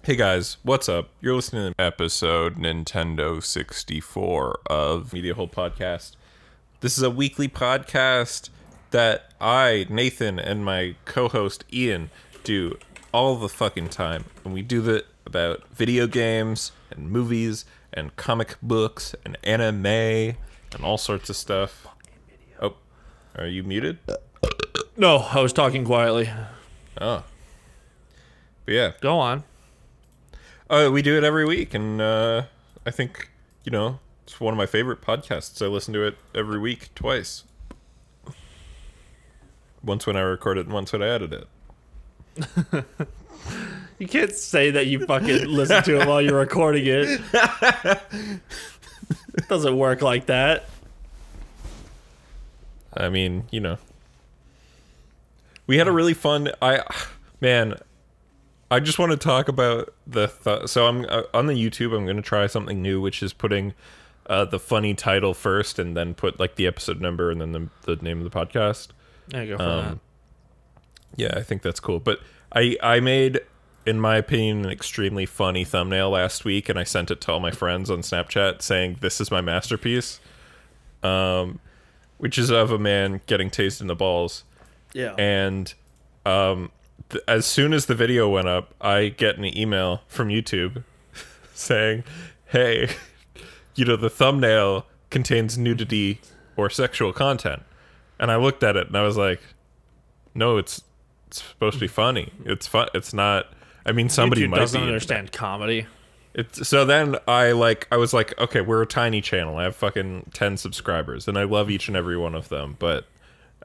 Hey guys, what's up? You're listening to episode Nintendo 64 of Media Hole Podcast. This is a weekly podcast that I, Nathan, and my co-host Ian do all the fucking time. And we do that about video games and movies and comic books and anime and all sorts of stuff. Oh, are you muted? No, I was talking quietly. Oh. But yeah. Go on. We do it every week, and I think, it's one of my favorite podcasts. I listen to it every week, twice. Once when I record it, and once when I edit it. You can't say that you fucking listen to it while you're recording it. It doesn't work like that. I mean, we had a really fun... I just want to talk about so I'm on the YouTube. I'm going to try something new, which is putting the funny title first, and then put like the episode number and then the name of the podcast. There you go for that. Yeah, I think that's cool. But I made, in my opinion, an extremely funny thumbnail last week, and I sent it to all my friends on Snapchat saying, "This is my masterpiece," which is of a man getting tased in the balls. Yeah. And as soon as the video went up, I get an email from YouTube saying, "Hey, the thumbnail contains nudity or sexual content." And I looked at it and I was like, "No, it's supposed to be funny. It's fun. It's not. I mean, somebody YouTube might doesn't be understand comedy." So then I was like, okay, we're a tiny channel. I have fucking 10 subscribers, and I love each and every one of them, but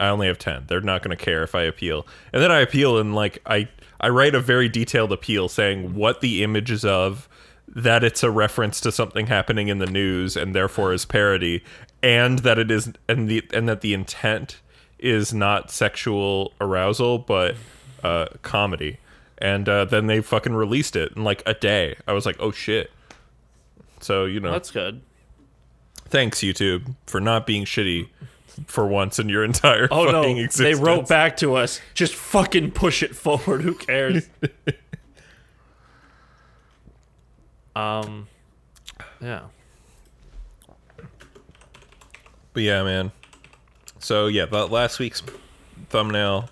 I only have 10. They're not going to care if I appeal. And then I appeal, and I write a very detailed appeal saying what the image is of, that it's a reference to something happening in the news and therefore is parody, and that it is and that the intent is not sexual arousal but comedy. And then they fucking released it in like a day. I was like, oh shit. So That's good. Thanks YouTube for not being shitty for once in your entire fucking existence. They wrote back to us, just fucking push it forward, who cares? Yeah. But yeah, man. So yeah, the last week's thumbnail,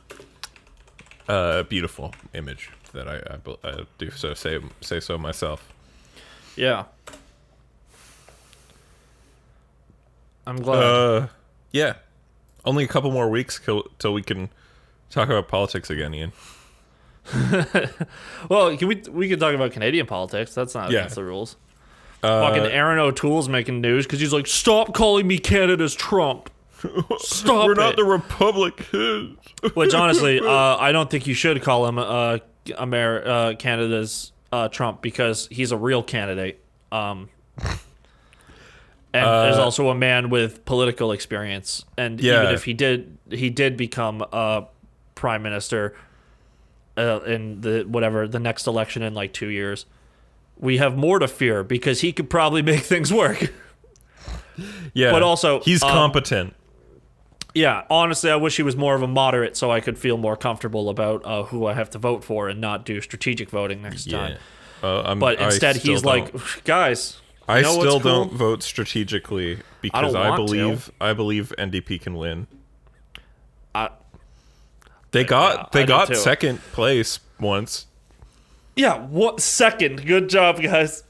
beautiful image that I do so say so myself. Yeah. I'm glad. Yeah. Only a couple more weeks till we can talk about politics again, Ian. Well, we can talk about Canadian politics. That's not against the rules. Fucking Aaron O'Toole's making news because he's like, "Stop calling me Canada's Trump. Stop We're it." not the Republicans. Which honestly, I don't think you should call him Canada's Trump, because he's a real candidate. And there's also a man with political experience, and even if he did become prime minister in the next election in like 2 years, we have more to fear because he could probably make things work. Yeah, but also he's competent. Yeah, honestly, I wish he was more of a moderate so I could feel more comfortable about who I have to vote for and not do strategic voting next time. But instead, he's like, guys. I still don't vote strategically because I believe NDP can win. They got second place once. Yeah, what second? Good job, guys.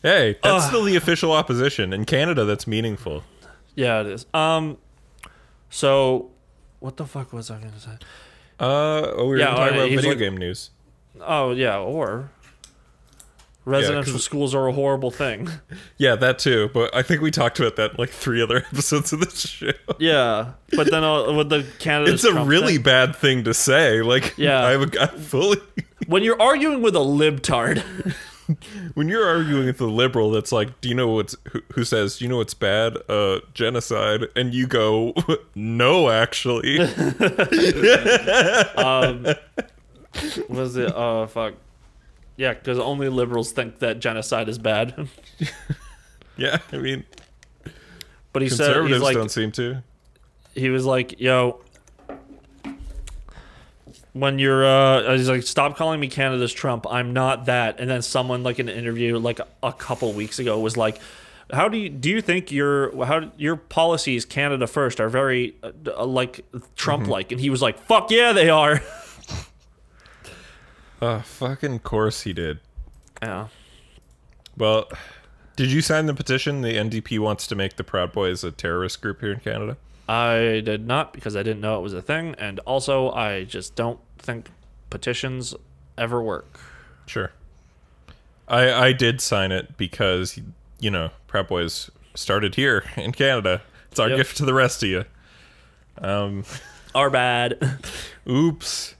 Hey, that's still the official opposition in Canada. That's meaningful. Yeah, it is. So what the fuck was I gonna say? We were talking about video game news. Oh yeah, or residential schools are a horrible thing. Yeah, that too. But I think we talked about that in like 3 other episodes of this show. Yeah, but then with the Canada, it's a really bad thing to say. Like, yeah, I fully. When you're arguing with a libtard, when you're arguing with a liberal that's like, do you know who says, do you know what's bad? Genocide, and you go, no, actually. Was it? Oh fuck. Yeah, because only liberals think that genocide is bad. Yeah, I mean, but he said conservatives don't seem to. He was like, "Yo, when you're he's like, stop calling me Canada's Trump, I'm not that. And then someone like in an interview like a couple weeks ago was like, how do you think your policies Canada first are very like Trump like? And he was like, fuck yeah they are. Fucking course he did. Yeah. Well, did you sign the petition? The NDP wants to make the Proud Boys a terrorist group here in Canada. I did not, because I didn't know it was a thing, and also I just don't think petitions ever work. Sure. I did sign it because, you know, Proud Boys started here in Canada. It's our gift to the rest of you. Our bad. Oops.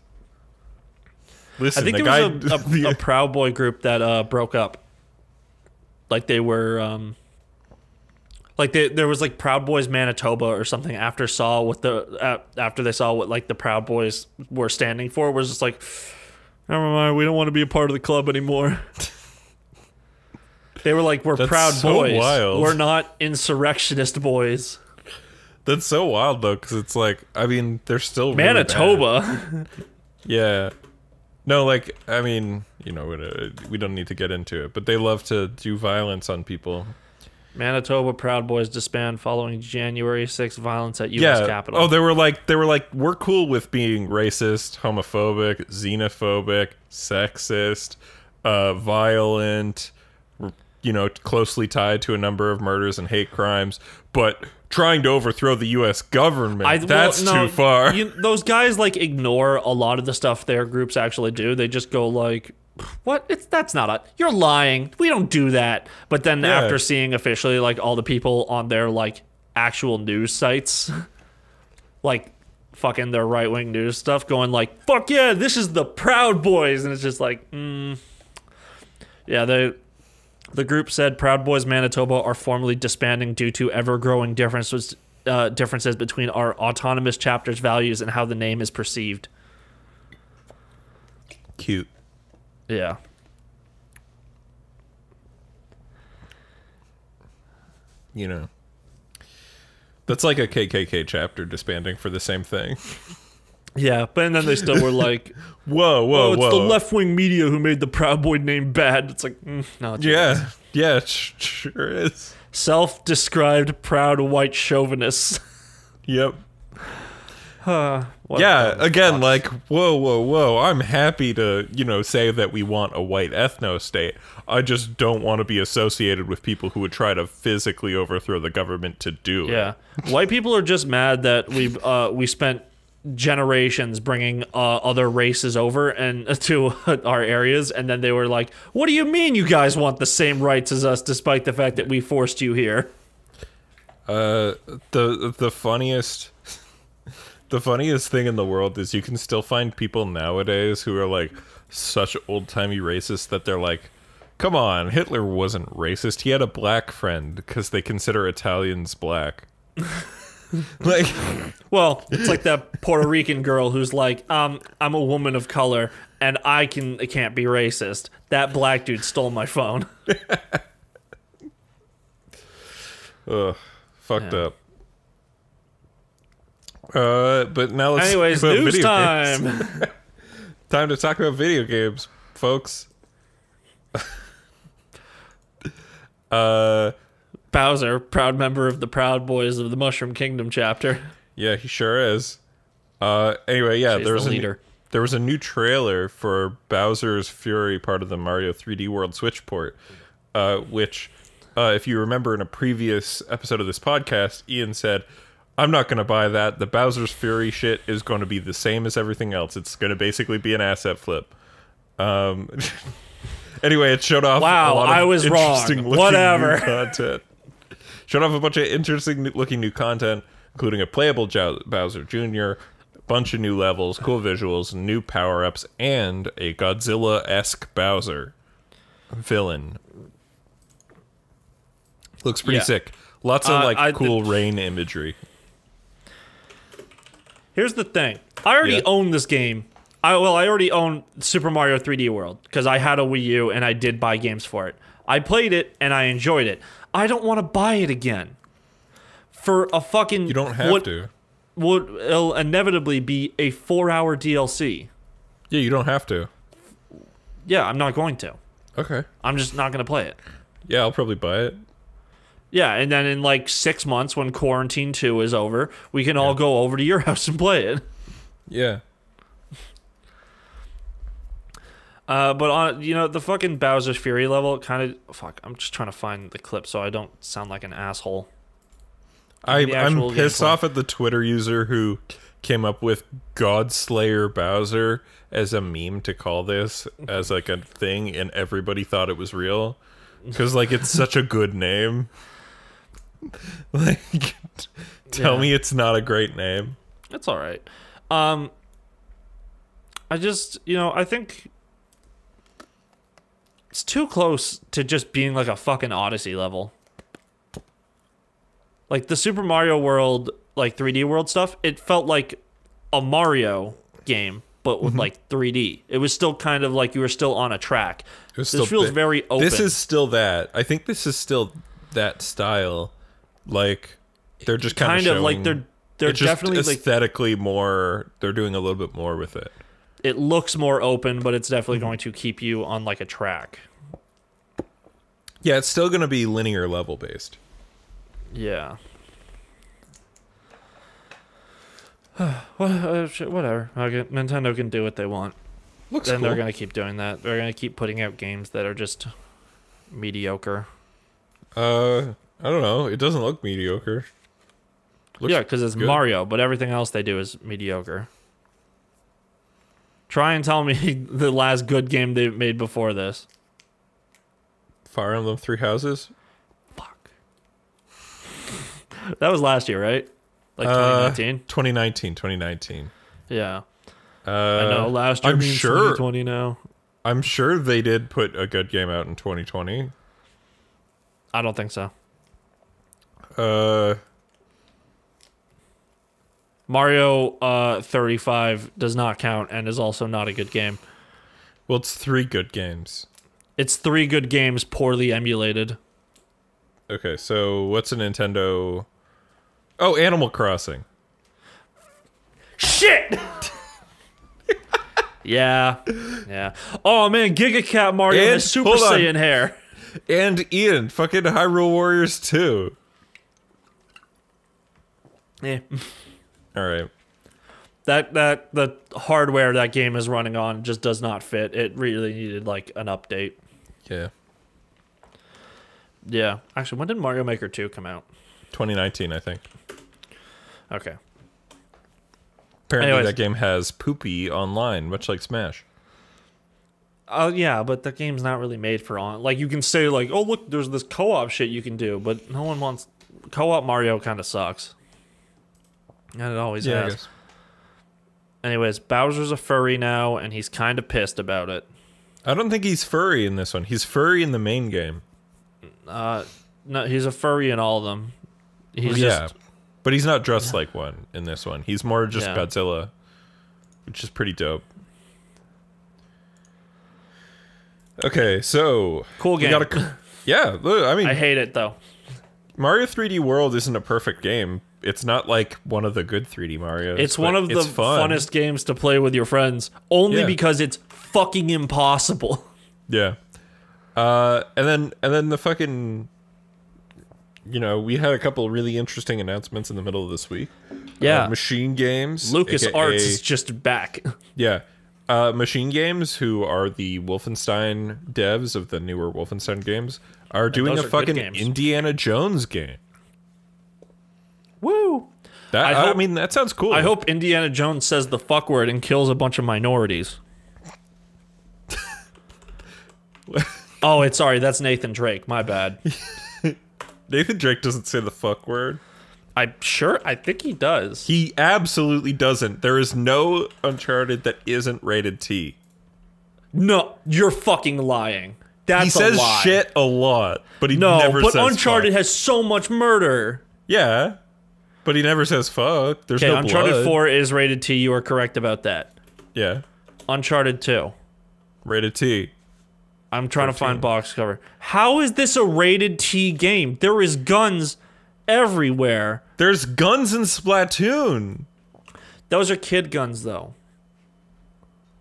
Listen, I think there was a Proud Boy group that broke up. Like they were... there was like Proud Boys Manitoba or something after they saw what like the Proud Boys were standing for, was just like, never mind, we don't want to be a part of the club anymore. They were like, we're Proud Boys. Wild. We're not insurrectionist boys. That's so wild though, because it's like, I mean, they're still Manitoba. Really yeah. No, like, I mean, you know, we don't need to get into it, but they love to do violence on people. Manitoba Proud Boys disband following January 6th violence at U.S. Capitol. Oh, they were like, we're cool with being racist, homophobic, xenophobic, sexist, violent, you know, closely tied to a number of murders and hate crimes, but trying to overthrow the U.S. government, that's too far. Those guys, like, ignore a lot of the stuff their groups actually do. They just go, like... What? That's not you're lying. We don't do that. But then after seeing officially like all the people on their like actual news sites, like fucking their right-wing news stuff going like, fuck yeah, this is the Proud Boys. And it's just like, yeah, the group said Proud Boys Manitoba are formally disbanding due to ever-growing differences between our autonomous chapter's values and how the name is perceived. Cute. Yeah. You know, that's like a KKK chapter disbanding for the same thing. Yeah, but and then they still were like, whoa, it's the left-wing media who made the Proud Boy name bad. It's like, no. It sure is. Self-described proud white chauvinists. Yep. Again, like, whoa. I'm happy to, you know, say that we want a white ethno-state. I just don't want to be associated with people who would try to physically overthrow the government to do it. Yeah. White people are just mad that we spent generations bringing other races over and to our areas, and then they were like, what do you mean you guys want the same rights as us despite the fact that we forced you here? The funniest thing in the world is you can still find people nowadays who are like such old-timey racists that they're like, come on, Hitler wasn't racist. He had a black friend because they consider Italians black. Like, well, it's like that Puerto Rican girl who's like, I'm a woman of color and I can't be racist. That black dude stole my phone. Ugh, fucked up. But now let's anyways, talk about news video time. Games. Time to talk about video games, folks. Bowser, proud member of the Proud Boys of the Mushroom Kingdom chapter. Yeah, he sure is. Anyway, yeah, there was a new trailer for Bowser's Fury, part of the Mario 3D World Switch port, which, if you remember in a previous episode of this podcast, Ian said, I'm not going to buy that. The Bowser's Fury shit is going to be the same as everything else. It's going to basically be an asset flip. Anyway, it showed off a lot of interesting looking new content. Showed off a bunch of interesting looking new content, including a playable Bowser Jr., a bunch of new levels, cool visuals, new power-ups, and a Godzilla-esque Bowser villain. Looks pretty sick. Lots of cool rain imagery. Here's the thing. I already own this game. I already own Super Mario 3D World because I had a Wii U and I did buy games for it. I played it and I enjoyed it. I don't want to buy it again. For a fucking... You don't have to. It'll inevitably be a 4-hour DLC. Yeah, you don't have to. Yeah, I'm not going to. Okay. I'm just not going to play it. Yeah, I'll probably buy it. Yeah, and then in like 6 months when Quarantine 2 is over, we can all go over to your house and play it. Yeah. But on the fucking Bowser's Fury level kind of I'm just trying to find the clip so I don't sound like an asshole. I'm pissed off at the Twitter user who came up with Godslayer Bowser as a meme to call this as like a thing, and everybody thought it was real because like it's such a good name. Like, tell me it's not a great name. It's all right. I just I think it's too close to just being like a fucking Odyssey level. Like the Super Mario World, like 3D World stuff, it felt like a Mario game, but with like 3D. It was still kind of like you were still on a track. This feels very open. This is still that. I think this is still that style. Like they're just kind of like they're definitely aesthetically more. They're doing a little bit more with it. It looks more open, but it's definitely going to keep you on like a track. Yeah, it's still going to be linear level based. Yeah. Whatever. Okay, Nintendo can do what they want. Looks cool. And they're going to keep doing that. They're going to keep putting out games that are just mediocre. I don't know. It doesn't look mediocre. Yeah, because it's good. Mario, but everything else they do is mediocre. Try and tell me the last good game they made before this. Fire Emblem Three Houses? Fuck. That was last year, right? Like 2019? 2019. Yeah. I know, last year means 2020 now. I'm sure they did put a good game out in 2020. I don't think so. Mario 35 does not count and is also not a good game. Well, it's 3 good games. It's 3 good games poorly emulated. Okay, so what's a Nintendo... Oh, Animal Crossing. Shit! Yeah. Oh, man, Giga Cat Mario has Super Saiyan hair. And Ian, fucking Hyrule Warriors 2. Yeah. All right. That the hardware that game is running on just does not fit. It really needed like an update. Yeah. Yeah. Actually, when did Mario Maker 2 come out? 2019, I think. Okay. Apparently that game has Poopy online, much like Smash. Oh, yeah, but the game's not really made for on. Like, you can say, like, oh, look, there's this co-op shit you can do, but no one wants... Co-op Mario kind of sucks. And it always has. I guess. Anyways, Bowser's a furry now, and he's kind of pissed about it. I don't think he's furry in this one. He's furry in the main game. No, he's a furry in all of them. He's just... But he's not dressed like one in this one. He's more just Godzilla, which is pretty dope. Okay, so... Cool game. Yeah, I mean... I hate it, though. Mario 3D World isn't a perfect game. It's not like one of the good 3D Marios. It's one of the funnest games to play with your friends, only because it's fucking impossible. Yeah. And then the fucking... You know, we had a couple really interesting announcements in the middle of this week. Yeah. Machine Games. LucasArts is just back. Yeah. Machine Games, who are the Wolfenstein devs of the newer Wolfenstein games, are doing a fucking Indiana Jones game. Woo! I mean, that sounds cool. I hope Indiana Jones says the fuck word and kills a bunch of minorities. Oh, sorry, that's Nathan Drake. My bad. Nathan Drake doesn't say the fuck word. I think he does. He absolutely doesn't. There is no Uncharted that isn't rated T. No, you're fucking lying. That's a lie. He says shit a lot, but he never says fuck. But Uncharted has so much murder. Yeah, but he never says fuck. There's no Uncharted blood. 4 is rated T. You are correct about that. Yeah. Uncharted 2. Rated T. I'm trying to find box cover. How is this a rated T game? There is guns everywhere. There's guns in Splatoon. Those are kid guns, though.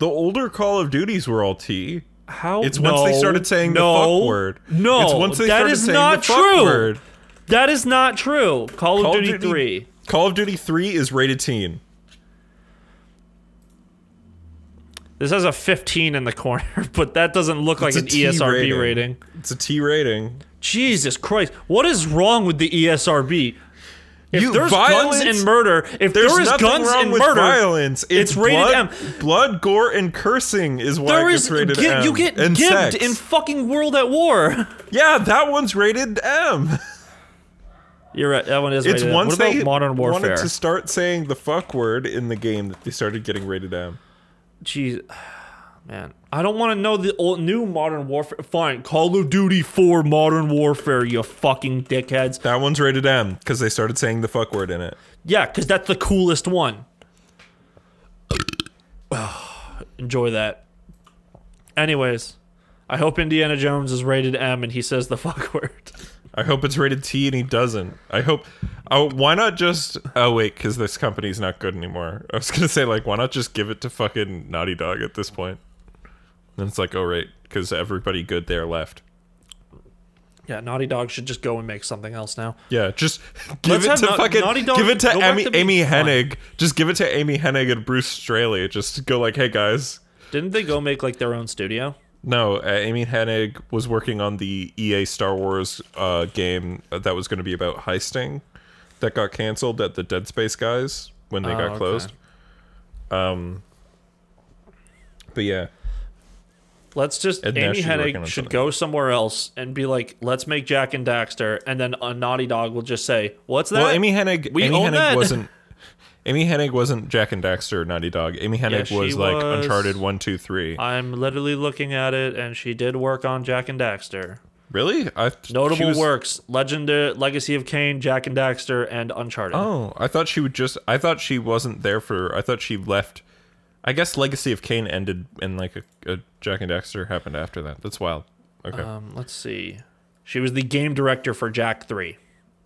The older Call of Duties were all T. How? It's once they started saying the fuck word. No, it's once they that started is saying not the fuck true. word. That is not true. Call of Duty 3. Call of Duty 3 is rated teen. This has a 15 in the corner, but that doesn't look like an T ESRB rating. It's a T rating. Jesus Christ. What is wrong with the ESRB? If there's violence, guns and murder, if there is guns and murder, violence. It's rated M. Blood, gore, and cursing is why it's rated M. You get and gibbed sex. in fucking World at War. Yeah, that one's rated M. You're right. That one is rated M. What about Modern Warfare? Wanted to start saying the fuck word in the game that they started getting rated M. Jeez, man, I don't want to know the new Modern Warfare. Fine, Call of Duty 4 Modern Warfare, you fucking dickheads. That one's rated M because they started saying the fuck word in it. Yeah, because that's the coolest one. Enjoy that. Anyways, I hope Indiana Jones is rated M and he says the fuck word. I hope it's rated T and he doesn't. I hope... Oh, why not just... Oh, wait, because this company's not good anymore. I was going to say, like, why not just give it to fucking Naughty Dog at this point? And it's like, oh, right, because everybody good there left. Yeah, Naughty Dog should just go and make something else now. Yeah, just give it to fucking... Give it to Amy Hennig. Just give it to Amy Hennig and Bruce Straley. Just go like, hey, guys. Didn't they go make, like, their own studio? No, Amy Hennig was working on the EA Star Wars game that was going to be about heisting that got canceled at the Dead Space guys when they got closed. But yeah. Let's just... Amy Hennig should go somewhere else and be like, let's make Jak and Daxter, and then a Naughty Dog will just say, what's that? Well, Amy Hennig that. wasn't... Amy Hennig wasn't Jak and Daxter Naughty Dog. Amy Hennig was like Uncharted 1, 2, 3. I'm literally looking at it, and she did work on Jak and Daxter. Really? Notable works: Legacy of Kain, Jak and Daxter, and Uncharted. Oh, I thought she would just... I thought she wasn't there for... I thought she left... I guess Legacy of Kain ended and like a Jak and Daxter happened after that. That's wild. Okay. Let's see. She was the game director for Jak 3.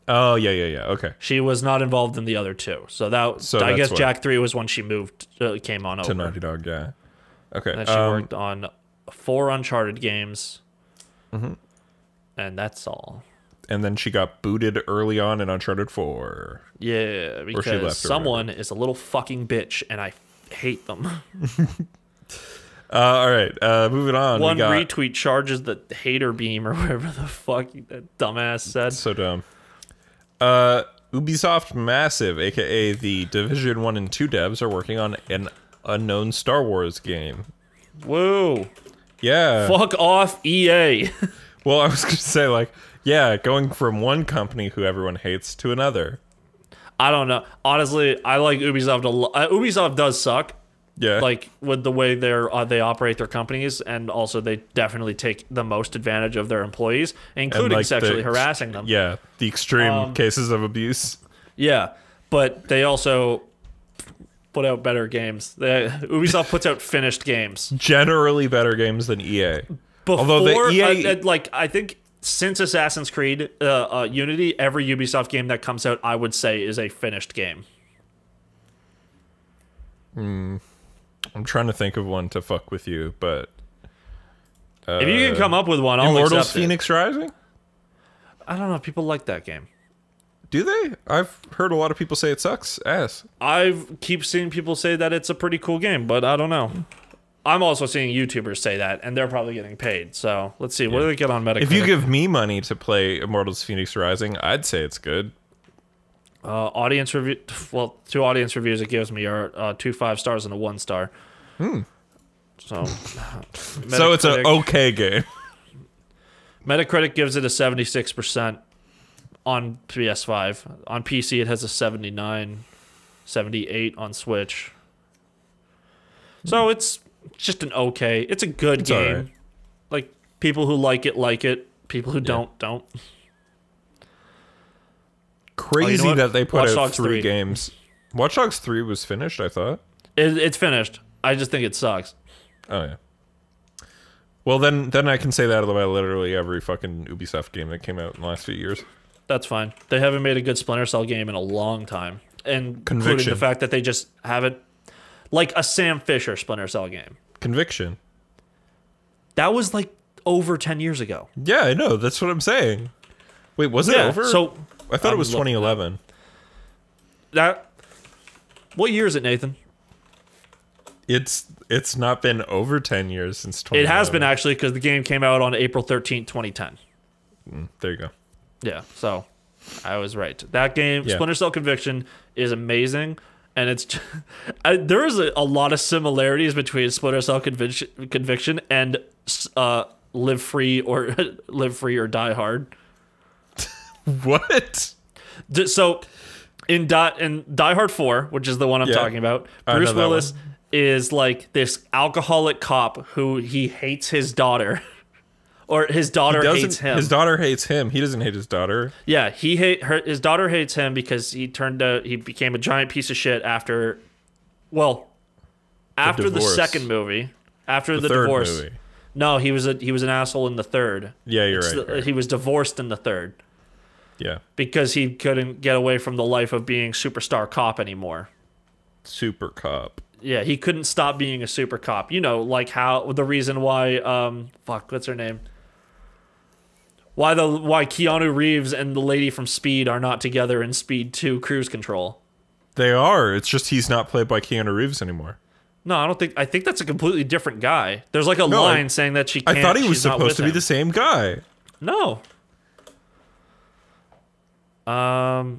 Oh, yeah. Okay. She was not involved in the other two. So I guess Jak 3 was when she moved, came on over. To Naughty Dog, yeah. Okay. And then she worked on 4 Uncharted games. Mm-hmm. And that's all. And then she got booted early on in Uncharted 4. Yeah, because someone is a little fucking bitch, and I hate them. All right, moving on. One retweet charges the hater beam or whatever the fuck that dumbass said. So dumb. Ubisoft Massive, aka the Division 1 and 2 devs, are working on an unknown Star Wars game. Whoa. Yeah. Fuck off, EA. Well, I was going to say, like, yeah, going from one company who everyone hates to another. I don't know. Honestly, I like Ubisoft a lot. Ubisoft does suck. Yeah. Like, with the way they operate their companies, and also they definitely take the most advantage of their employees, including sexually harassing them. Yeah, the extreme cases of abuse. Yeah, but they also put out better games. Ubisoft puts out finished games. Generally better games than EA. Although the EA... I think since Assassin's Creed Unity, every Ubisoft game that comes out, I would say, is a finished game. I'm trying to think of one to fuck with you, but... if you can come up with one, I'll Immortals accept Phoenix Rising? I don't know. People like that game. Do they? I've heard a lot of people say it sucks ass. I keep seeing people say that it's a pretty cool game, but I don't know. I'm also seeing YouTubers say that, and they're probably getting paid. So let's see. What do they get on Metacritic? If you give me money to play Immortals Phoenix Rising, I'd say it's good. Audience review. Well, 2 audience reviews it gives me are 2 5 stars and a 1 star. So it's an okay game. Metacritic gives it a 76% on PS5. On PC, it has a 79, 78 on Switch. So it's just an okay. It's a good game. Right. Like, people who like it. People who don't. Crazy that they put Watch out Dogs 3 3 games. Watch Dogs 3 was finished, I thought. It's finished. I just think it sucks. Oh, yeah. Well, then I can say that about literally every fucking Ubisoft game that came out in the last few years. That's fine. They haven't made a good Splinter Cell game in a long time. And including the fact that they just have it like a Sam Fisher Splinter Cell game. Conviction. That was like over 10 years ago. Yeah, I know. That's what I'm saying. Wait, was it over? So I thought it was 2011. What year is it, Nathan? It's not been over 10 years since 2011. It has been, actually, because the game came out on April 13th, 2010. There you go. Yeah, so I was right. That game, Splinter Cell Conviction, is amazing, and it's there is a lot of similarities between Splinter Cell Conviction and Live Free or Die Hard. What? So in Die Hard 4, which is the one I'm talking about, Bruce Willis is like this alcoholic cop who he hates his daughter. Or his daughter hates him. His daughter hates him. He doesn't hate his daughter. Yeah, his daughter hates him because he became a giant piece of shit after the second movie, after the divorce. Movie. No, he was an asshole in the third. Yeah, you're right. He was divorced in the third. Yeah. Because he couldn't get away from the life of being superstar cop anymore. Super cop. Yeah, he couldn't stop being a super cop. You know, like how the reason why what's her name? Why Keanu Reeves and the lady from Speed are not together in Speed 2 Cruise Control. They are. It's just he's not played by Keanu Reeves anymore. No, I think that's a completely different guy. There's like a line saying that she can't. I thought he was supposed to be the same guy. No. Oh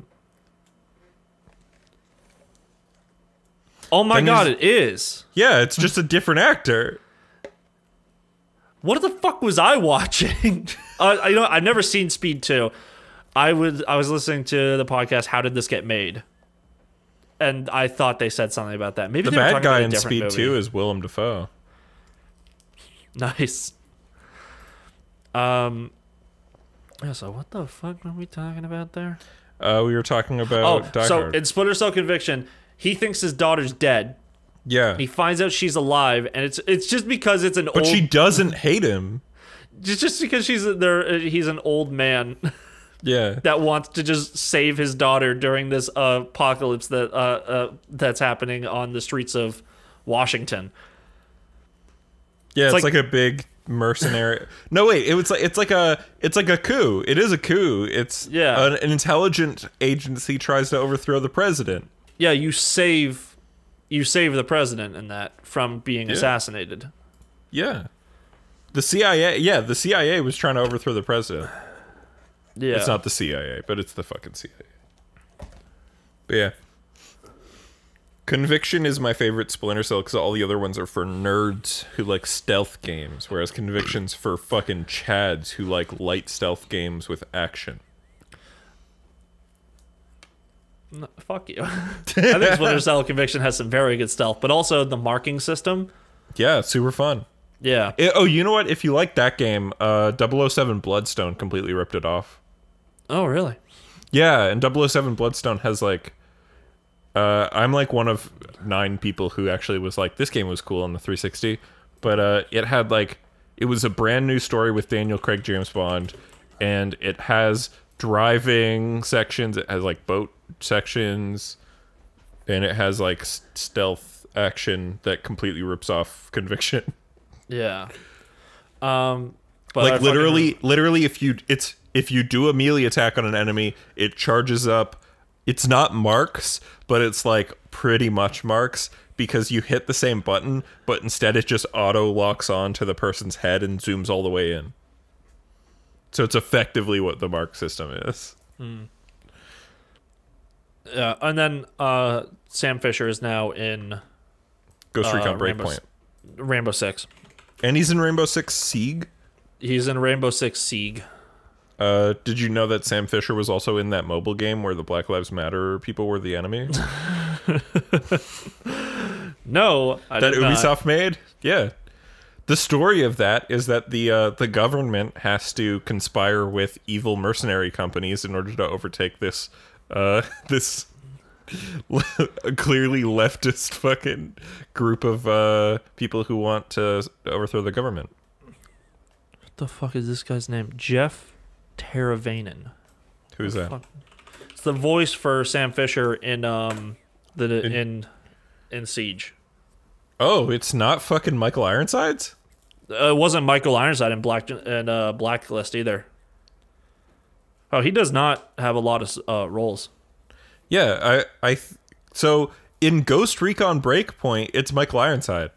my god, it is. Yeah, it's just a different actor. What the fuck was I watching? I've never seen Speed 2. I was listening to the podcast How Did This Get Made? And I thought they said something about that. Maybe the bad guy in Speed 2 is Willem Dafoe. Nice. So what the fuck were we talking about there? We were talking about Die Hard. In Splinter Cell Conviction, he thinks his daughter's dead. Yeah. He finds out she's alive, and it's just because it's an old... But she doesn't hate him. Just because he's an old man. Yeah. That wants to just save his daughter during this apocalypse that's happening on the streets of Washington. Yeah, it's like a big mercenary. No, wait, it's like a coup. It is a coup. It's an intelligent agency tries to overthrow the president. Yeah, you save the president in that from being assassinated. Yeah. The CIA was trying to overthrow the president. Yeah. It's not the CIA, but it's the fucking CIA. But yeah. Conviction is my favorite Splinter Cell because all the other ones are for nerds who like stealth games, whereas Conviction's for fucking chads who like light stealth games with action. No, fuck you. I think Splinter Cell Conviction has some very good stealth, but also the marking system. Yeah, it's super fun. Yeah. You know what? If you like that game, 007 Bloodstone completely ripped it off. Oh, really? Yeah, and 007 Bloodstone has like... I'm like one of 9 people who actually was like, this game was cool on the 360, but it had like... It was a brand new story with Daniel Craig, James Bond, and it has driving sections, it has like boat sections, and it has like stealth action that completely rips off Conviction. Yeah. But like literally if you do a melee attack on an enemy, it charges up. It's not marks, but it's like pretty much marks because you hit the same button, but instead it just auto locks on to the person's head and zooms all the way in. So it's effectively what the mark system is. Yeah, and then Sam Fisher is now in Ghost Recon Breakpoint. Rainbow Six. And he's in Rainbow Six Siege? He's in Rainbow Six Siege. Did you know that Sam Fisher was also in that mobile game where the Black Lives Matter people were the enemy? No, I did not. Ubisoft made? Yeah. The story of that is that the government has to conspire with evil mercenary companies in order to overtake this this clearly leftist fucking group of people who want to overthrow the government. What the fuck is this guy's name? Jeff Teravainen. Who's that? Fuck? It's the voice for Sam Fisher in in Siege. Oh, it's not fucking Michael Ironsides? It wasn't Michael Ironside in Blacklist either. Oh, he does not have a lot of roles. Yeah, so in Ghost Recon Breakpoint, it's Michael Ironside.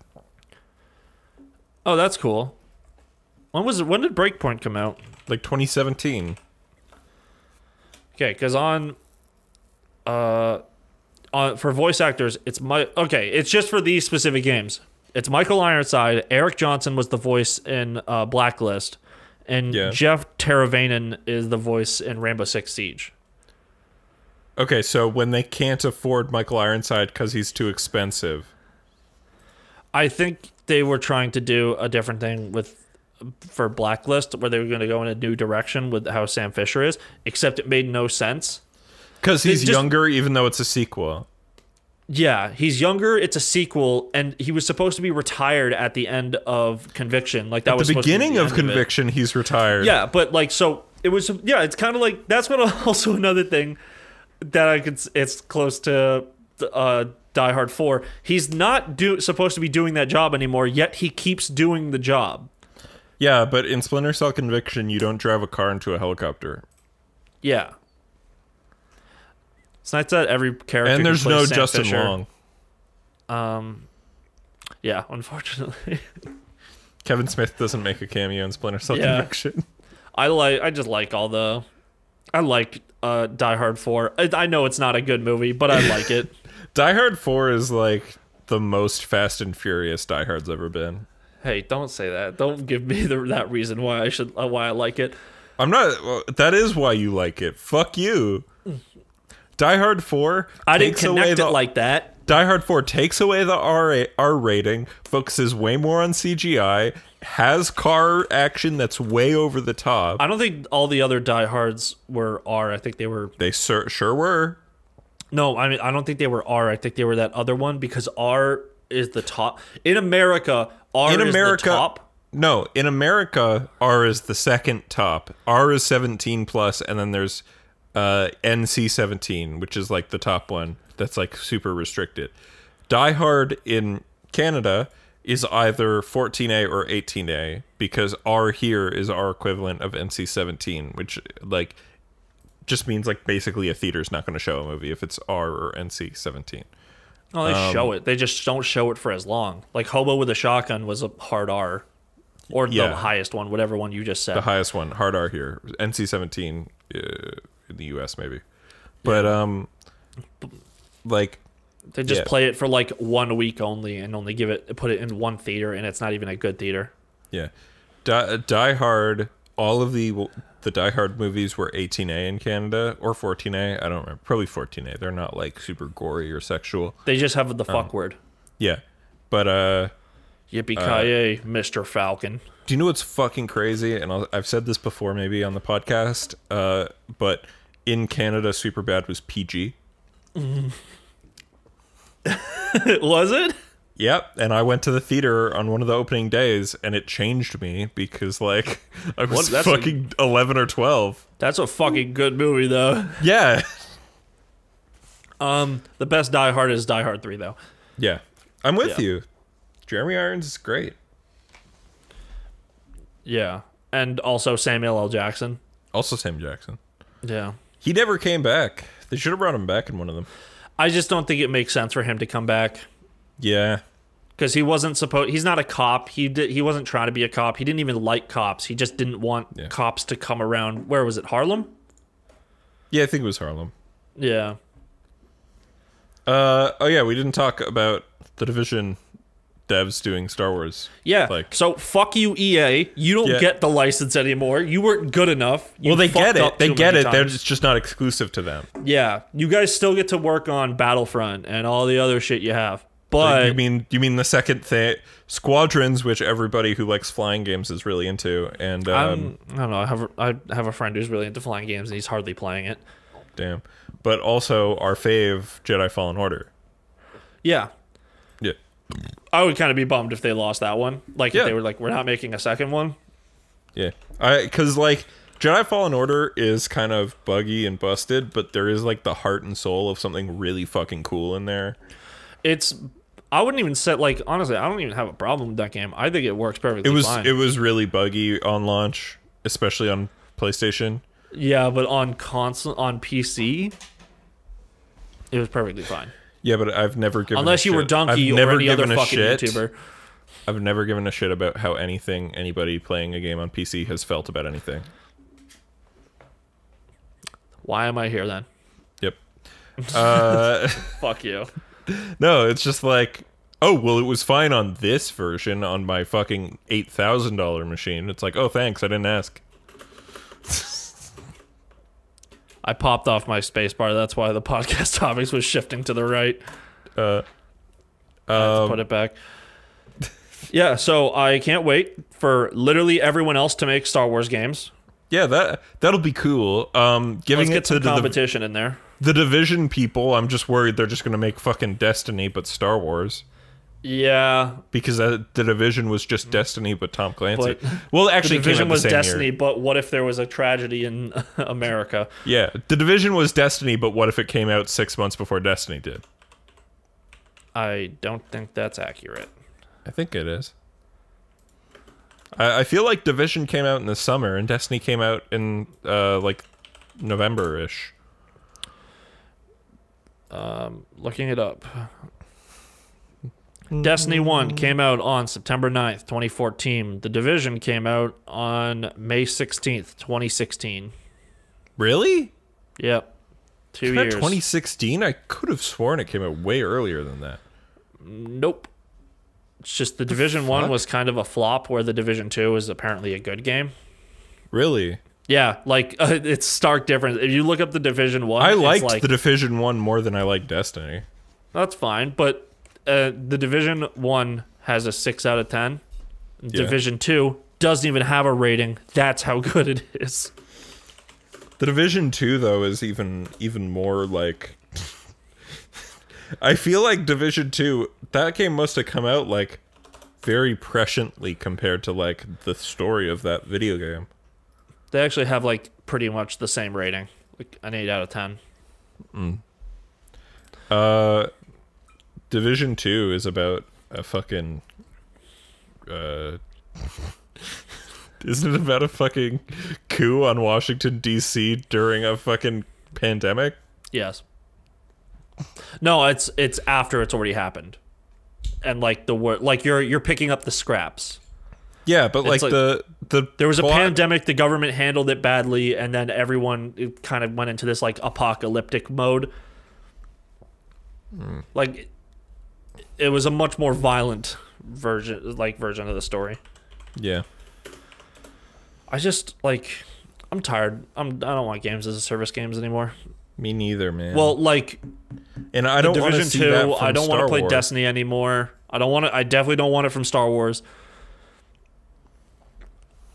Oh, that's cool. When did Breakpoint come out? Like 2017. Okay, because for voice actors, it's just for these specific games. It's Michael Ironside. Eric Johnson was the voice in Blacklist, and Jeff Teravainen is the voice in Rainbow Six Siege. Okay, so when they can't afford Michael Ironside because he's too expensive. I think they were trying to do a different thing for Blacklist, where they were going to go in a new direction with how Sam Fisher is, except it made no sense. Because he's younger, even though it's a sequel. Yeah, he's younger, it's a sequel, and he was supposed to be retired at the end of Conviction. Like that was the beginning of Conviction, he's retired. Yeah, but like, so it was, yeah, it's kind of like, that's what also another thing that it's close to Die Hard 4. He's not supposed to be doing that job anymore, yet he keeps doing the job. Yeah, but in Splinter Cell Conviction, you don't drive a car into a helicopter. Yeah. It's not that every character. And there's no Sam Justin Fisher. Long. Yeah, unfortunately. Kevin Smith doesn't make a cameo in Splinter Cell Conviction. I like Die Hard 4. I know it's not a good movie, but I like it. Die Hard 4 is like the most Fast and Furious Die Hard's ever been. Hey, don't say that. Don't give me that reason why I like it. I'm not. Well, that is why you like it. Fuck you. Die Hard 4. I didn't connect it like that. Die Hard 4 takes away the R rating, focuses way more on CGI, has car action that's way over the top. I don't think all the other Die Hards were R. I think they were. They sure were. No, I mean I don't think they were R. I think they were that other one because R is the top in America. R is the top. No, in America, R is the second top. R is 17 plus, and then there's NC-17, which is like the top one that's like super restricted. Die Hard in Canada is either 14A or 18A because R here is our equivalent of NC-17, which like just means like basically a theater's not going to show a movie if it's R or NC-17. Oh, they show it. They just don't show it for as long. Like Hobo with a Shotgun was a hard R. Or the highest one, whatever one you just said. The highest one, hard R here. NC-17 in the US maybe. But like they just play it for like 1 week only and only put it in one theater, and it's not even a good theater. Yeah. Die Hard, all of the Die Hard movies were 18A in Canada or 14A, I don't remember. Probably 14A. They're not like super gory or sexual. They just have the fuck word. Yeah. But yippee-ki-yay, Mr. Falcon. Do you know what's fucking crazy? And I've said this before maybe on the podcast, but in Canada, Superbad was PG. Was it? Yep, and I went to the theater on one of the opening days, and it changed me because, like, I was fucking 11 or 12. That's a fucking good movie, though. Yeah. The best Die Hard is Die Hard 3, though. Yeah. I'm with you. Jeremy Irons is great. Yeah. And also Samuel L. Jackson. Also Sam Jackson. Yeah. He never came back. They should have brought him back in one of them. I just don't think it makes sense for him to come back. Yeah. Because he's not a cop. He wasn't trying to be a cop. He didn't even like cops. He just didn't want cops to come around. Where was it? Harlem? Yeah, I think it was Harlem. Yeah. Oh yeah, we didn't talk about the Division devs doing Star Wars. Yeah. So fuck you, EA. You don't get the license anymore. You weren't good enough. Well, they get it. They get it. They're just not exclusive to them. Yeah. You guys still get to work on Battlefront and all the other shit you have. But you mean the second thing, Squadrons, which everybody who likes flying games is really into, and I don't know. I have a friend who's really into flying games, and he's hardly playing it. Damn. But also our fave, Jedi Fallen Order. Yeah. Yeah. I would kind of be bummed if they lost that one. Like if they were like, we're not making a second one. Yeah. Because like Jedi Fallen Order is kind of buggy and busted, but there is like the heart and soul of something really fucking cool in there. It's I wouldn't even set like honestly. I don't even have a problem with that game. I think it works perfectly fine. It was really buggy on launch, especially on PlayStation. Yeah, but on PC, it was perfectly fine. Yeah, but I've never given unless you were Donkey or any other fucking YouTuber. I've never given a shit about how anybody playing a game on PC has felt about anything. Why am I here then? Yep. Fuck you. No, it's just like, oh, well, it was fine on this version on my fucking $8,000 machine. It's like, oh, thanks, I didn't ask. I popped off my spacebar. That's why the podcast topics was shifting to the right. I have to put it back. Yeah, so I can't wait for literally everyone else to make Star Wars games. Yeah, that'll be cool. Let's get some competition in there. The Division people, I'm just worried they're just going to make fucking Destiny, but Star Wars. Yeah. Because the Division was just Destiny, but Tom Clancy. Well, actually, the Division was Destiny, but what if there was a tragedy in America? Yeah, the Division was Destiny, but what if it came out 6 months before Destiny did? I don't think that's accurate. I think it is. I feel like Division came out in the summer, and Destiny came out in, like, November-ish. Looking it up. Destiny 1 came out on September 9th, 2014. The Division came out on May 16th, 2016. Really? Yep. 2 years. 2016? I could have sworn it came out way earlier than that. Nope. It's just the Division 1 was kind of a flop, where the Division 2 is apparently a good game. Really? Yeah, like, it's stark difference. If you look up the Division 1... I liked the Division 1 more than I liked Destiny. That's fine, but the Division 1 has a 6 out of 10. Yeah. Division 2 doesn't even have a rating. That's how good it is. The Division 2, though, is even more, like... I feel like Division 2, that game must have come out, like, very presciently compared to, like, the story of that video game. They actually have, like, pretty much the same rating. Like, an 8 out of 10. Division 2 is about a fucking... isn't it about a fucking coup on Washington, D.C. during a fucking pandemic? Yes. No, it's after it's already happened. And, like, you're picking up the scraps. Yeah, but like the there was a pandemic, the government handled it badly, and then everyone kind of went into this like apocalyptic mode. Like it was a much more violent version of the story. Yeah. I just like I'm tired. I don't want games as a service games anymore. Me neither, man. Well, like, and I don't want to see that from I don't want to play Wars. Destiny anymore. I definitely don't want it from Star Wars.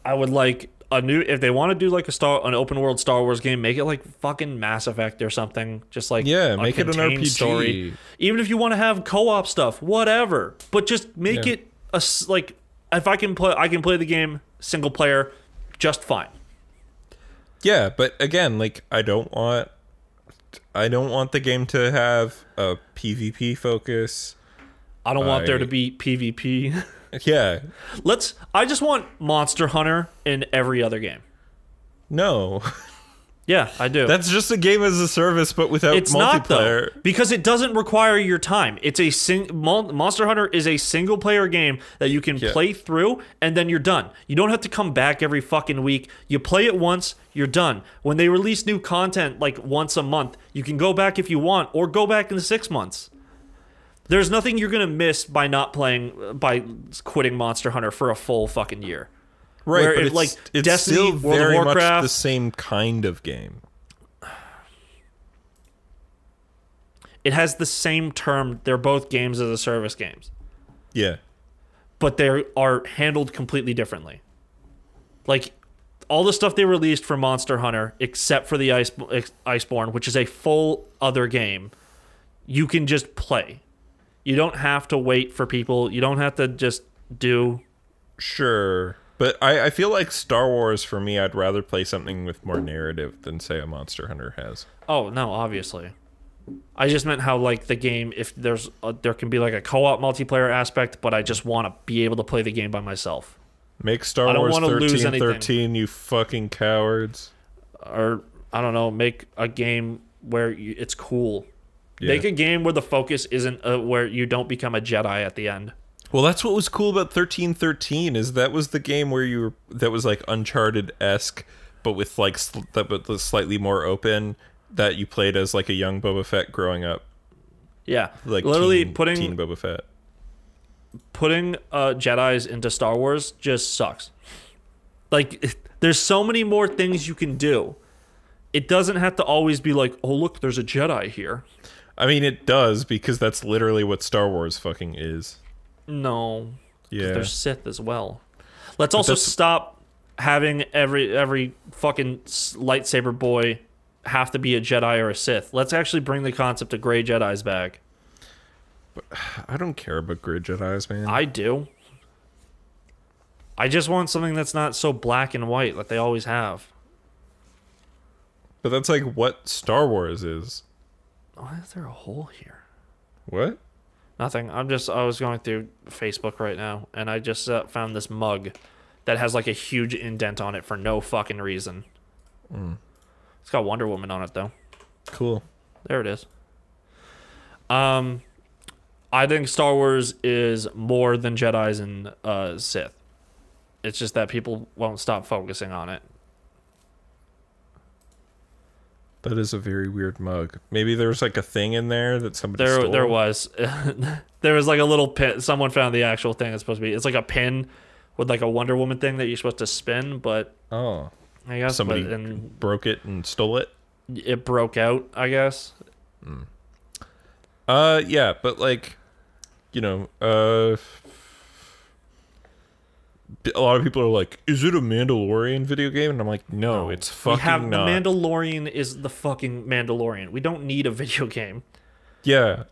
I would like a new, if they want to do like an open world Star Wars game, make it like fucking Mass Effect or something. Just like make it an RPG story. Even if you want to have co-op stuff, whatever. But just make it like if I can play the game single player just fine. Yeah, but again, like I don't want the game to have a PvP focus. I don't want there to be PvP. Yeah. I just want Monster Hunter in every other game. No. Yeah, I do. That's just a game as a service, but without it's multiplayer. Not, though, because it doesn't require your time. It's Monster Hunter is a single player game that you can play through, and then you're done. You don't have to come back every fucking week. You play it once, you're done. When they release new content like once a month, you can go back if you want, or go back in 6 months. There's nothing you're gonna miss by quitting Monster Hunter for a full fucking year. Right, where but it's Destiny, still World very of Warcraft, much the same kind of game. It has the same term. They're both games as a service games. Yeah. But they are handled completely differently. Like, all the stuff they released for Monster Hunter, except for the Iceborne, which is a full other game, you can just play. You don't have to wait for people. You don't have to just do... Sure. But I feel like Star Wars, for me, I'd rather play something with more narrative than, say, a Monster Hunter has. Oh, no, obviously. I just meant how like the game, if there can be like a co-op multiplayer aspect, but I just want to be able to play the game by myself. Make Star Wars 1313, you fucking cowards. Or I don't know, make a game where it's cool. Yeah. Make a game where the focus isn't where you don't become a Jedi at the end. Well, that's what was cool about 1313 is that was the game where that was like Uncharted-esque, but with like but slightly more open, that you played as like a young Boba Fett growing up. Yeah, like literally teen Boba Fett. Putting Jedis into Star Wars just sucks. Like, there's so many more things you can do. It doesn't have to always be like, oh look, there's a Jedi here. I mean, it does, because that's literally what Star Wars fucking is. No. Yeah. There's Sith as well. Let's also stop having every fucking lightsaber boy have to be a Jedi or a Sith. Let's actually bring the concept of gray Jedis back. But I don't care about gray Jedis, man. I do. I just want something that's not so black and white like they always have. But that's like what Star Wars is. Why is there a hole here? What? Nothing. I was going through Facebook right now, and I just found this mug that has like a huge indent on it for no fucking reason. It's got Wonder Woman on it though. Cool. There it is. I think Star Wars is more than Jedis and Sith. It's just that people won't stop focusing on it. That is a very weird mug. Maybe there's like a thing in there that somebody stole. There was. There was like a little pin. Someone found the actual thing it's supposed to be. It's like a pin with like a Wonder Woman thing that you're supposed to spin, but I guess somebody broke it and stole it. It broke out, I guess. Yeah, but like, you know, a lot of people are like, is it a Mandalorian video game? And I'm like, no, it's fucking not. The Mandalorian is the fucking Mandalorian. We don't need a video game. Yeah.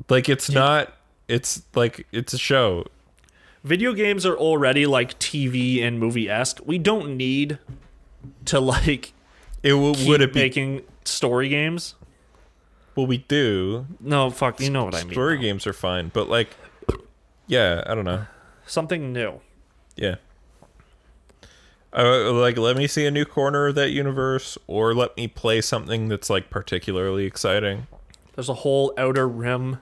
Like, it's not, it's like, it's a show. Video games are already like TV and movie-esque. We don't need to like keep making story games. Well, we do. No, fuck, you know what I mean. Story games are fine, but like, yeah, I don't know. Something new. Yeah. Like, let me see a new corner of that universe, or let me play something that's like particularly exciting. There's a whole Outer Rim.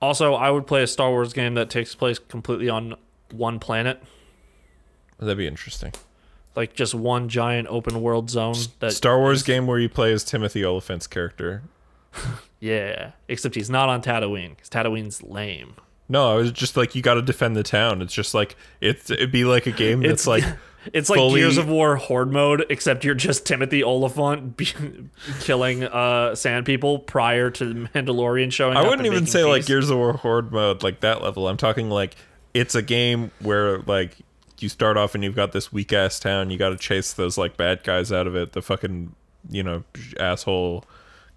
Also, I would play a Star Wars game that takes place completely on one planet. That'd be interesting. Like just one giant open world zone. That Star Wars game where you play as Timothy Olyphant's character. Yeah, except he's not on Tatooine, because Tatooine's lame. No, I was just like, you got to defend the town. It's just like, it'd be like a game that's like... It's like Gears of War Horde mode, except you're just Timothy Olyphant killing sand people prior to the Mandalorian showing up. I wouldn't even say like Gears of War Horde mode, like that level. I'm talking like, it's a game where like you start off and you've got this weak ass town. You got to chase those like bad guys out of it. The fucking, you know, asshole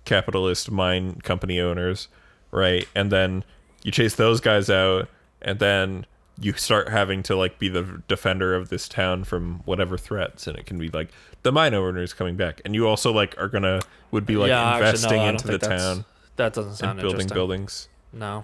capitalist mine company owners, right? And then you chase those guys out, and then you start having to like be the defender of this town from whatever threats, and it can be like the mine owners coming back, and you also like would be like investing into the town. That doesn't sound building interesting. Buildings. No.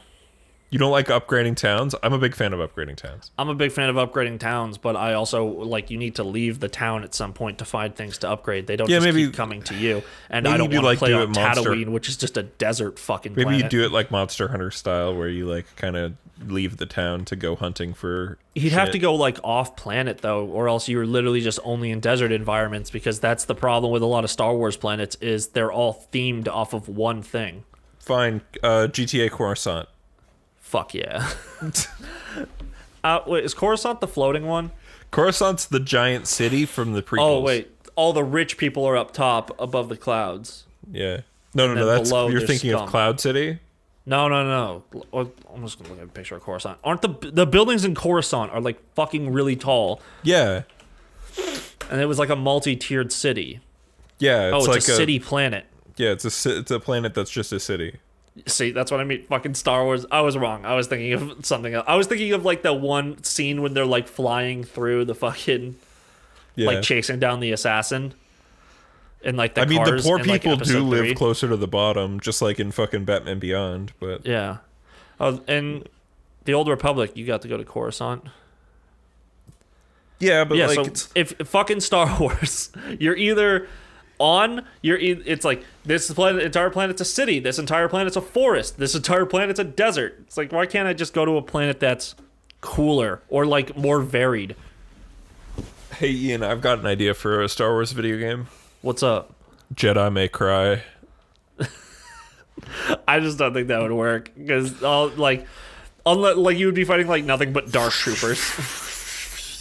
You don't like upgrading towns? I'm a big fan of upgrading towns. I'm a big fan of upgrading towns, but I also like you need to leave the town at some point to find things to upgrade. They don't just keep coming to you. And I don't want to play on Tatooine, which is just a desert fucking planet. Maybe you do it like Monster Hunter style, where you like kind of leave the town to go hunting for You'd have to go like off planet though, or else you're literally just only in desert environments, because that's the problem with a lot of Star Wars planets is they're all themed off of one thing. Fine. GTA Coruscant. Fuck yeah. Wait, is Coruscant the floating one? Coruscant's the giant city from the prequels. Oh, wait. All the rich people are up top above the clouds. Yeah. No, that's you're thinking of Cloud City? No. I'm just going to look at a picture of Coruscant. Aren't the buildings in Coruscant are like fucking really tall? Yeah. And it was like a multi-tiered city. Yeah, it's like a city planet. Yeah, it's a planet that's just a city. See, that's what I mean. Fucking Star Wars. I was wrong. I was thinking of something else. I was thinking of like the one scene when they're like flying through the fucking, like chasing down the assassin. And like the I mean, cars the poor in, like, people do episode live 3. closer to the bottom, just like in fucking Batman Beyond. But Yeah. And the Old Republic, you got to go to Coruscant. yeah, but Yeah, like, so if fucking Star Wars, you're either on, it's like, this planet, entire planet's a city, this entire planet's a forest, this entire planet's a desert. It's like, why can't I just go to a planet that's cooler or like more varied? hey Ian, I've got an idea for a Star Wars video game. What's up? Jedi May Cry. I just don't think that would work because like you would be fighting like nothing but dark troopers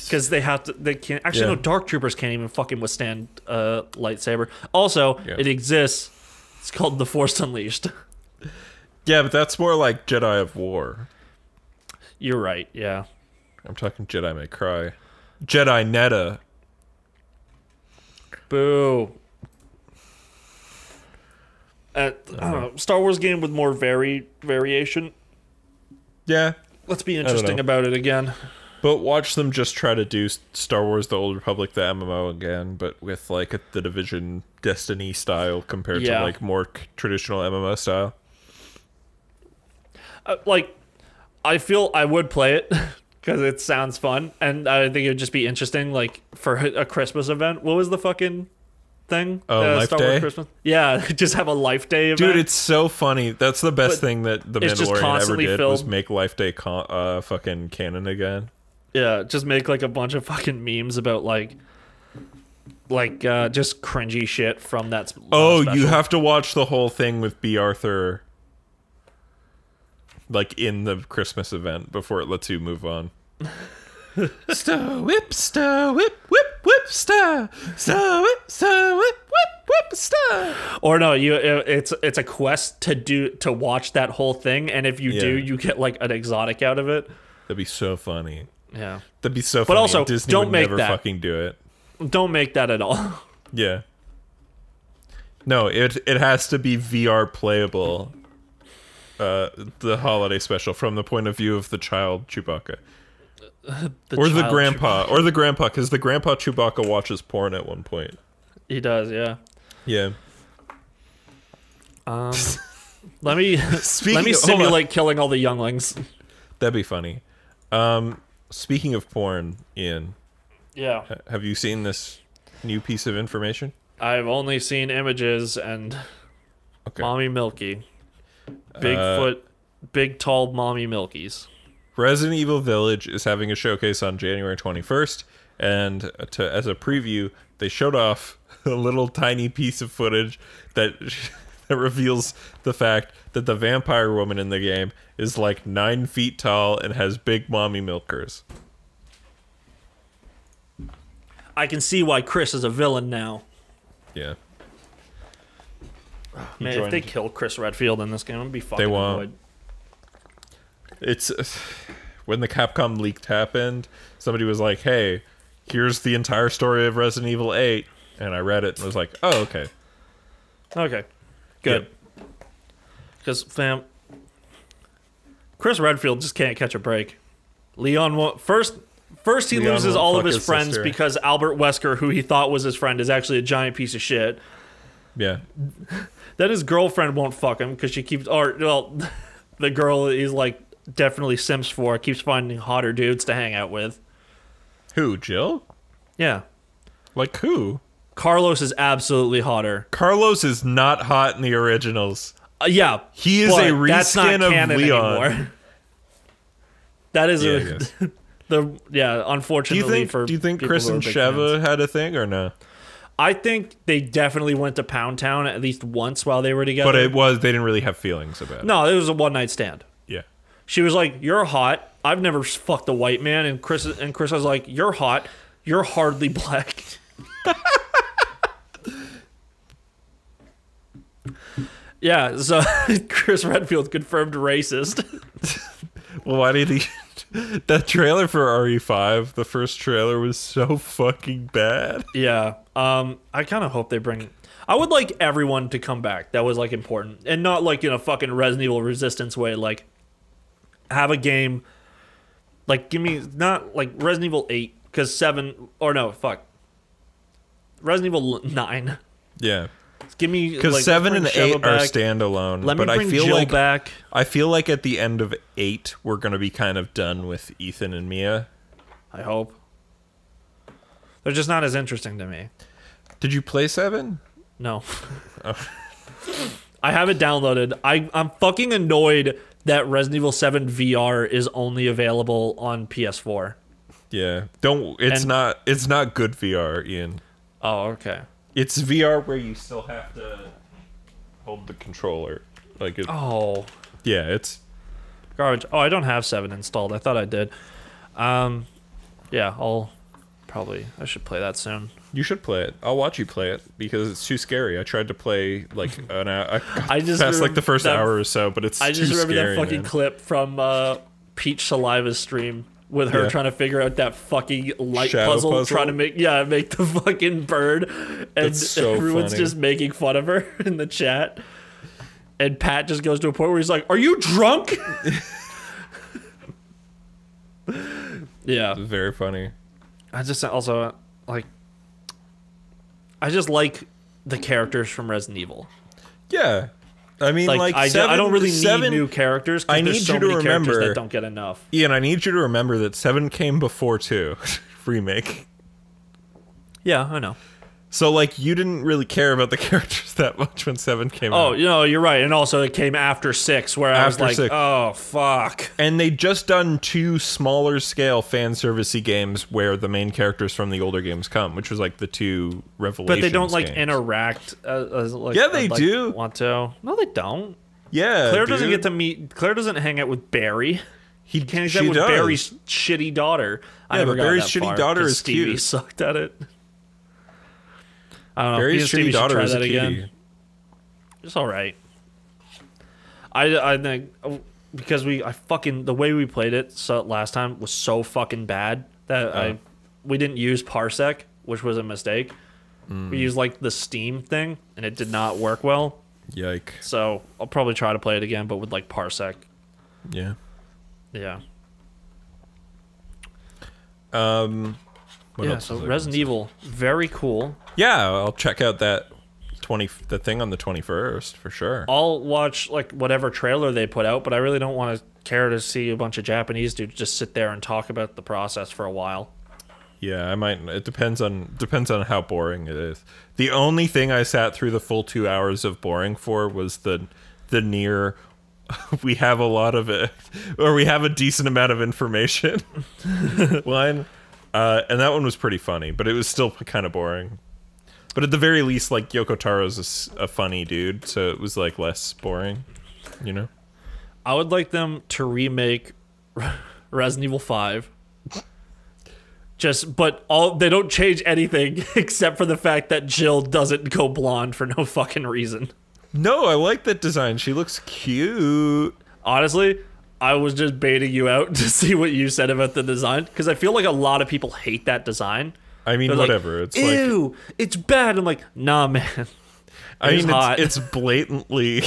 because they can't actually. Yeah. No, dark troopers can't even fucking withstand a lightsaber. Also, Yeah. it exists. It's called the Force Unleashed. Yeah, but that's more like Jedi of War. You're right. Yeah. I'm talking Jedi May Cry. Jedi Netta. Boo. I don't know, Star Wars game with more variation. Yeah. Let's be interesting know. about it again. But watch them just try to do Star Wars The Old Republic, the MMO again, but with like the Division Destiny style compared to like more traditional MMO style. Like, I feel I would play it because it sounds fun, and I think it would just be interesting, like, for a Christmas event. What was the fucking thing? Oh, Life Star Day? Wars Christmas? Yeah, just have a Life Day event. Dude, it's so funny. That's the best thing that The it's just Mandalorian ever constantly did was filled- make Life Day fucking canon again. Yeah, just make, like, a bunch of fucking memes about, like just cringy shit from that Oh, special. you have to watch the whole thing with B. Arthur, like, in the Christmas event before it lets you move on. Star whip, whip, star whip, whip, star. Or no, it's a quest to watch that whole thing, and if you do, you get, like, an exotic out of it. That'd be so funny. Yeah. That'd be so funny. But also, Disney don't would make never that. fucking do it. Don't make that at all. Yeah. No, it has to be VR playable. The holiday special from the point of view of the child Chewbacca. The grandpa, because the grandpa Chewbacca watches porn at one point. He does, yeah. Yeah. Let me simulate killing all the younglings. That'd be funny. Speaking of porn, Ian, Yeah. have you seen this new piece of information? I've only seen images and Mommy Milky. Bigfoot, big tall Mommy Milkies. Resident Evil Village is having a showcase on January 21st, and as a preview, they showed off a little tiny piece of footage that reveals the fact that the vampire woman in the game is like 9 feet tall and has big mommy milkers. I can see why Chris is a villain now. Yeah. Man, if they kill Chris Redfield in this game, I'd be fucking annoyed. It's when the Capcom leak happened, somebody was like, hey, here's the entire story of Resident Evil 8, and I read it and was like, oh, okay. Okay. Good. Because, fam, Chris Redfield just can't catch a break. Leon won't... First he Leon loses won't all of fuck his his friends sister. because Albert Wesker, who he thought was his friend, is actually a giant piece of shit. Yeah. Then his girlfriend won't fuck him because she keeps... the girl he's, like, definitely simps for keeps finding hotter dudes to hang out with. Who, Jill? Yeah. Like who? Carlos is absolutely hotter. Carlos is not hot in the originals. Yeah. He is but a that's not reskin of canon Leon. anymore. That is Yeah, unfortunately do you think people Chris who are and big Sheva fans. had a thing or no? I think they definitely went to Pound Town at least once while they were together. But they didn't really have feelings about it. No, it was a one night stand. Yeah. She was like, "You're hot. I've never fucked a white man," and Chris was like, "You're hot. You're hardly black." Yeah, so Chris Redfield confirmed racist. Well, why did he... That trailer for RE5, the first trailer, was so fucking bad. Yeah. I kind of hope they bring... I would like everyone to come back. That was, like, important. And not, like, in a fucking Resident Evil Resistance way. Like, have a game... Like, give me... Not, like, Resident Evil 8. Because 7... Or no, fuck. Resident Evil 9. Yeah. Give me because like, 7 and 8 are back. standalone. Let me but bring I feel Jill like back. I feel like at the end of 8, we're gonna be kind of done with Ethan and Mia. I hope. They're just not as interesting to me. Did you play 7? No. Oh. I have it downloaded. I'm fucking annoyed that Resident Evil 7 VR is only available on PS4. Yeah. It's not good VR, Ian. Oh, okay. It's VR where you still have to hold the controller. Like it, Oh. Yeah, it's Garbage. Oh, I don't have 7 installed. I thought I did. Yeah, I should play that soon. You should play it. I'll watch you play it because it's too scary. I tried to play like an hour. I just passed like the first hour or so, but it's I just remember scary, that fucking clip from Peach Saliva's stream with her trying to figure out that fucking light puzzle, trying to make the fucking bird, and so everyone's funny. just making fun of her in the chat. And Pat just goes to a point where he's like, "Are you drunk?" Yeah, It's very funny. I just also like. I just like the characters from Resident Evil. Yeah, I mean, like I don't really need new characters. I need there's so you to many characters remember that don't get enough. Ian, I need you to remember that 7 came before 2 remake. Yeah, I know. So like you didn't really care about the characters that much when 7 came out. Oh, you're right. And also it came after 6 where I was like, 6. oh, fuck. And they just done 2 smaller scale fan servicey games where the main characters from the older games come, which was like the 2 Revelations But they don't like games. interact like Yeah, they I'd, do. Want to. No, they don't. Yeah, Claire doesn't get to meet Claire doesn't hang out with Barry. He can't hang out with Barry's shitty daughter. I never got Barry's that shitty far, daughter 'cause is Stevie cute. sucked at it. I don't know. Barry's shitty daughter is a again. cutie. It's all right. I think because the way we played it last time was so fucking bad that we didn't use Parsec, which was a mistake. We used like the Steam thing, and it did not work well. Yike. So I'll probably try to play it again, but with like Parsec. Yeah. Yeah. What else So was I Resident gonna Evil, very cool. say? Yeah, I'll check out that the thing on the 21st for sure. I'll watch like whatever trailer they put out, but I really don't want to care to see a bunch of Japanese dudes just sit there and talk about the process for a while. Yeah, I might. It depends on how boring it is. The only thing I sat through the full 2 hours of boring for was the near. We have a lot of it, or we have a decent amount of information line, and that one was pretty funny, but it was still kind of boring. But at the very least, like Yoko Taro's a funny dude, so it was like less boring, you know. I would like them to remake Resident Evil 5. But they don't change anything except for the fact that Jill doesn't go blonde for no fucking reason. No, I like that design. She looks cute. Honestly, I was just baiting you out to see what you said about the design, because I feel like a lot of people hate that design. I mean, They're whatever. Like, it's ew, like it's bad. I'm like, nah, man. I mean, hot. it's blatantly.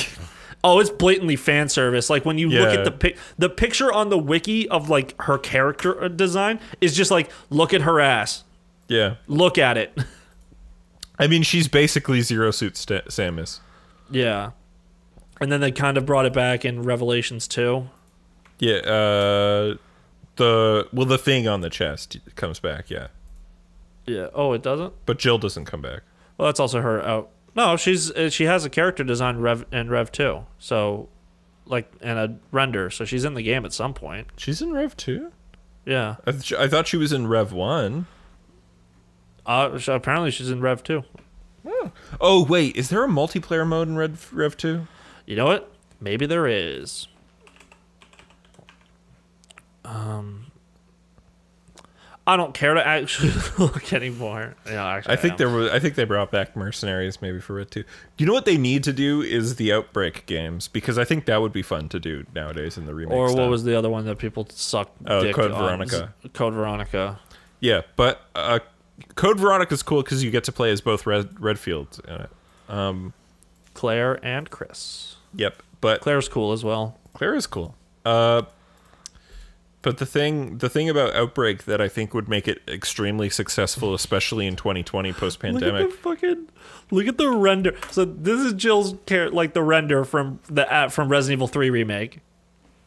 Oh, it's blatantly fan service. Like when you look Yeah. at the picture on the wiki of like her character design is just like, look at her ass. Yeah. Look at it. I mean, she's basically Zero Suit Samus. Yeah. And then they kind of brought it back in Revelations 2. Yeah. The thing on the chest comes back. Yeah. Yeah. Oh, it doesn't? But Jill doesn't come back. Well, that's also her out. No, she has a character design in Rev 2. So, like, and a render. So she's in the game at some point. She's in Rev 2? Yeah. I thought she was in Rev 1. Apparently she's in Rev 2. Oh, wait. Is there a multiplayer mode in Rev 2? You know what? Maybe there is. I don't care to actually look anymore. Yeah, actually, I think they brought back Mercenaries maybe for it too. You know what they need to do is the Outbreak games, because I think that would be fun to do nowadays in the remake. Or style. what was the other one that people sucked dick Code on? Veronica. Code Veronica. Yeah, but Code Veronica is cool because you get to play as both Redfield in it. Claire and Chris. Yep, but Claire's cool as well. Claire is cool. But the thing about Outbreak that I think would make it extremely successful, especially in 2020 post-pandemic. Look at the render. So this is Jill's like the render from Resident Evil 3 remake.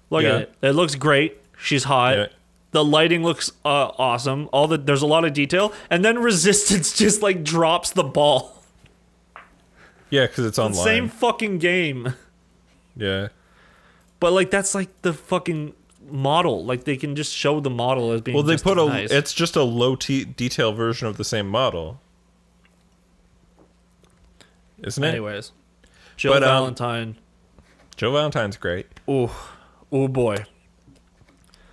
Look at it. It looks great. She's hot. Yeah. The lighting looks awesome. There's a lot of detail, and then Resistance just like drops the ball. Yeah, because it's online. The same fucking game. Yeah. But like that's like the fucking model. Like they can just show the model as being nice. It's just a low detail version of the same model, isn't it? Anyways, Jill Valentine. Jill Valentine's great. Oh boy.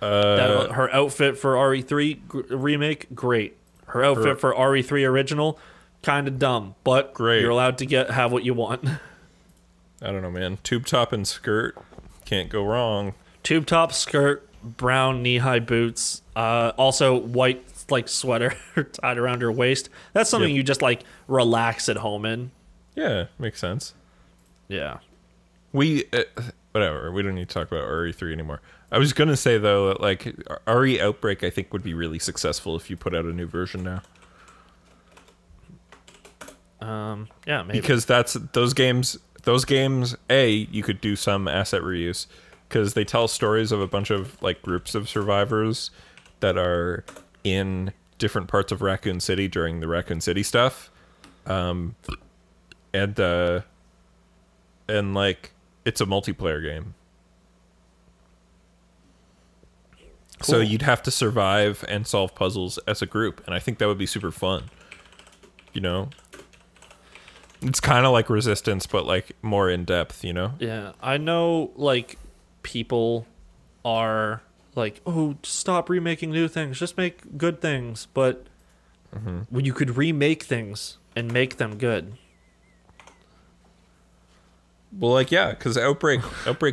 Her outfit for RE3 remake, great. Her outfit for RE3 original, kind of dumb, but great. You're allowed to have what you want. I don't know, man. Tube top and skirt, can't go wrong. Tube top, skirt, brown knee-high boots, also white like sweater tied around her waist. That's something you just like relax at home in. Yeah, makes sense. Yeah. Whatever. We don't need to talk about RE3 anymore. I was gonna say though, that, like RE Outbreak, I think would be really successful if you put out a new version now. Yeah, maybe. Because those games. You could do some asset reuse. Because they tell stories of a bunch of like groups of survivors that are in different parts of Raccoon City during the Raccoon City stuff, and like it's a multiplayer game. Cool. So you'd have to survive and solve puzzles as a group, and I think that would be super fun. You know, it's kind of like Resistance, but like more in depth. You know? Yeah, I know. Like. People are like, oh, stop remaking new things, just make good things. But when you could remake things and make them good. Well, like, yeah, because Outbreak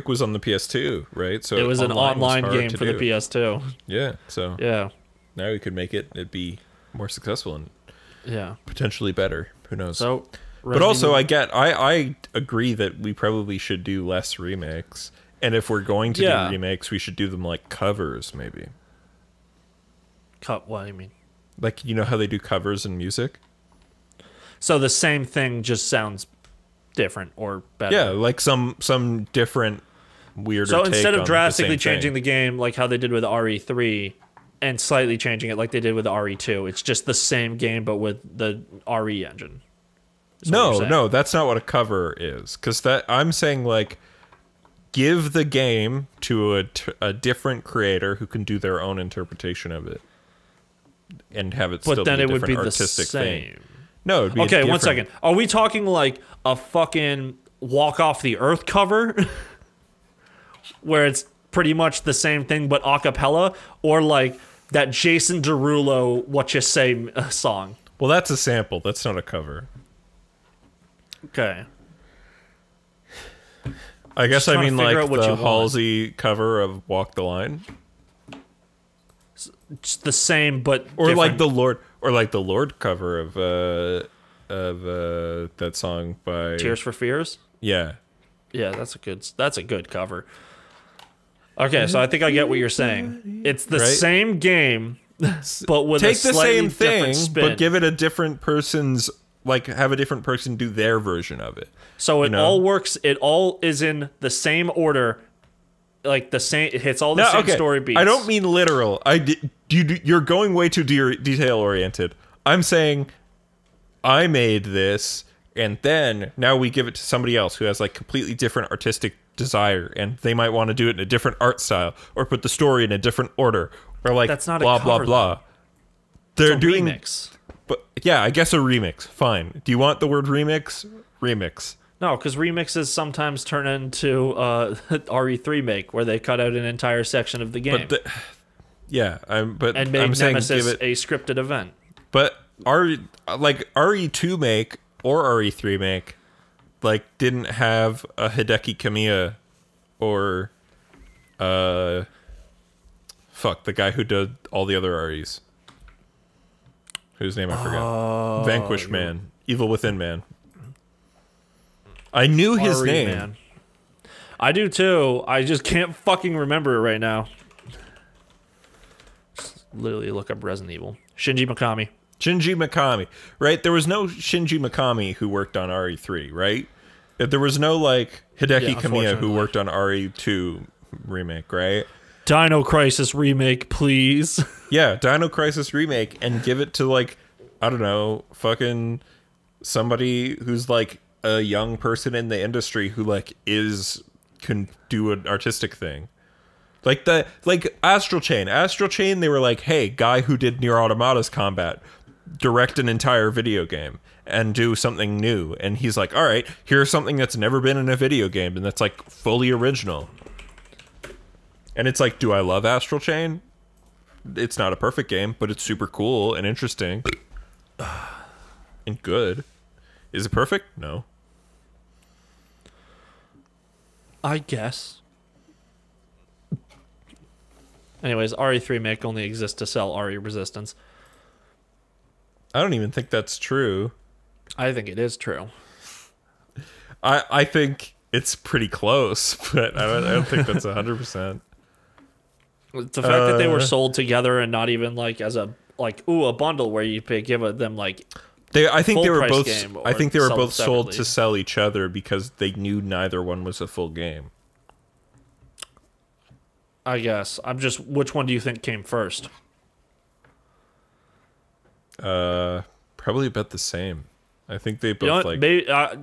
was on the PS2, right? So it was an online game for the PS2. Yeah, so yeah, now we could make it'd be more successful and potentially better. Who knows? So, but also, I agree that we probably should do less remakes. And if we're going to do remakes, we should do them like covers, maybe. What do you mean? Like, you know how they do covers in music? So the same thing just sounds different or better. Yeah, like some different, weirder So take instead of on drastically the same changing thing. the game like how they did with RE3 and slightly changing it like they did with RE2, it's just the same game but with the RE engine. No, that's not what a cover is. Because I'm saying, like, give the game to a different creator who can do their own interpretation of it, and have it still be a different artistic thing. No, it'd be okay. 1 second. Are we talking like a fucking Walk Off the Earth cover, where it's pretty much the same thing but a cappella, or like that Jason Derulo "What You Say" song? Well, that's a sample. That's not a cover. Okay. I guess I mean like the Halsey cover of "Walk the Line." It's the same, but or different. like the Lord cover of that song by Tears for Fears. Yeah, that's a good cover. Okay, so I think I get what you're saying. It's the same game, but with a slightly different spin. But give it a different person's. Like, have a different person do their version of it. So it all works. It all is in the same order. Like, the same. It hits all the same story beats. I don't mean literal. You're going way too detail-oriented. I'm saying I made this, and then now we give it to somebody else who has, like, completely different artistic desire, and they might want to do it in a different art style, or put the story in a different order, or, like, that's not blah, a cover, blah, blah. They're doing remix. But yeah, I guess a remix. Fine. Do you want the word remix? Remix. No, because remixes sometimes turn into RE3 make, where they cut out an entire section of the game. But and make I'm saying Nemesis a scripted event. But RE2 make or RE3 make, like, didn't have a Hideki Kamiya or the guy who did all the other REs. Whose name I forgot. Vanquish Man. Evil Within Man. I knew his name. Man. I do too. I just can't fucking remember it right now. literally look up Resident Evil. Shinji Mikami. Shinji Mikami, right? There was no Shinji Mikami who worked on RE3, right? There was no like Hideki Kamiya who worked on RE2 remake, right? Dino Crisis remake, please. Yeah, Dino Crisis remake, and give it to like, I don't know, fucking somebody who's like a young person in the industry who like can do an artistic thing. Like Astral Chain. Astral Chain, they were like, hey, guy who did Nier Automata's combat, direct an entire video game and do something new. And he's like, all right, here's something that's never been in a video game and that's like fully original. And it's like, do I love Astral Chain? It's not a perfect game, but it's super cool and interesting. And good. Is it perfect? No. I guess. Anyways, RE3 make only exists to sell RE Resistance. I don't even think that's true. I think it is true. I think it's pretty close, but I don't think that's 100%. The fact that they were sold together and not even like as a bundle where you give them like I think they were both sold to sell each other because they knew neither one was a full game. I guess. Which one do you think came first? Probably about the same. I think they both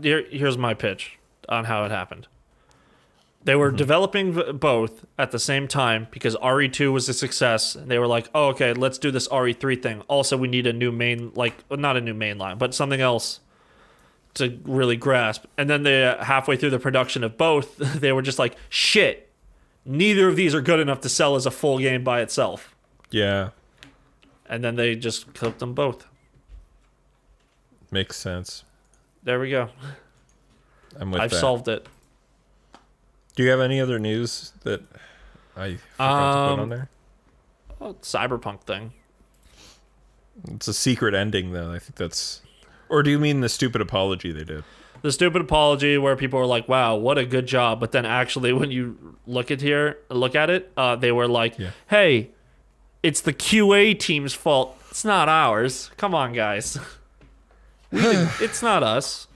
here's my pitch on how it happened. They were developing both at the same time because RE2 was a success. And they were like, oh, okay, let's do this RE3 thing. Also, we need a new not a new main line, but something else to really grasp. And then they halfway through the production of both, they were just like, shit, neither of these are good enough to sell as a full game by itself. Yeah. And then they just cooked them both. Makes sense. There we go. I've solved it. Do you have any other news that I forgot to put on there? Cyberpunk thing. It's a secret ending, though. I think that's... Or do you mean the stupid apology they did? The stupid apology where people were like, wow, what a good job. But then actually when you look at it, they were like, hey, it's the QA team's fault. It's not ours. Come on, guys. It's not us.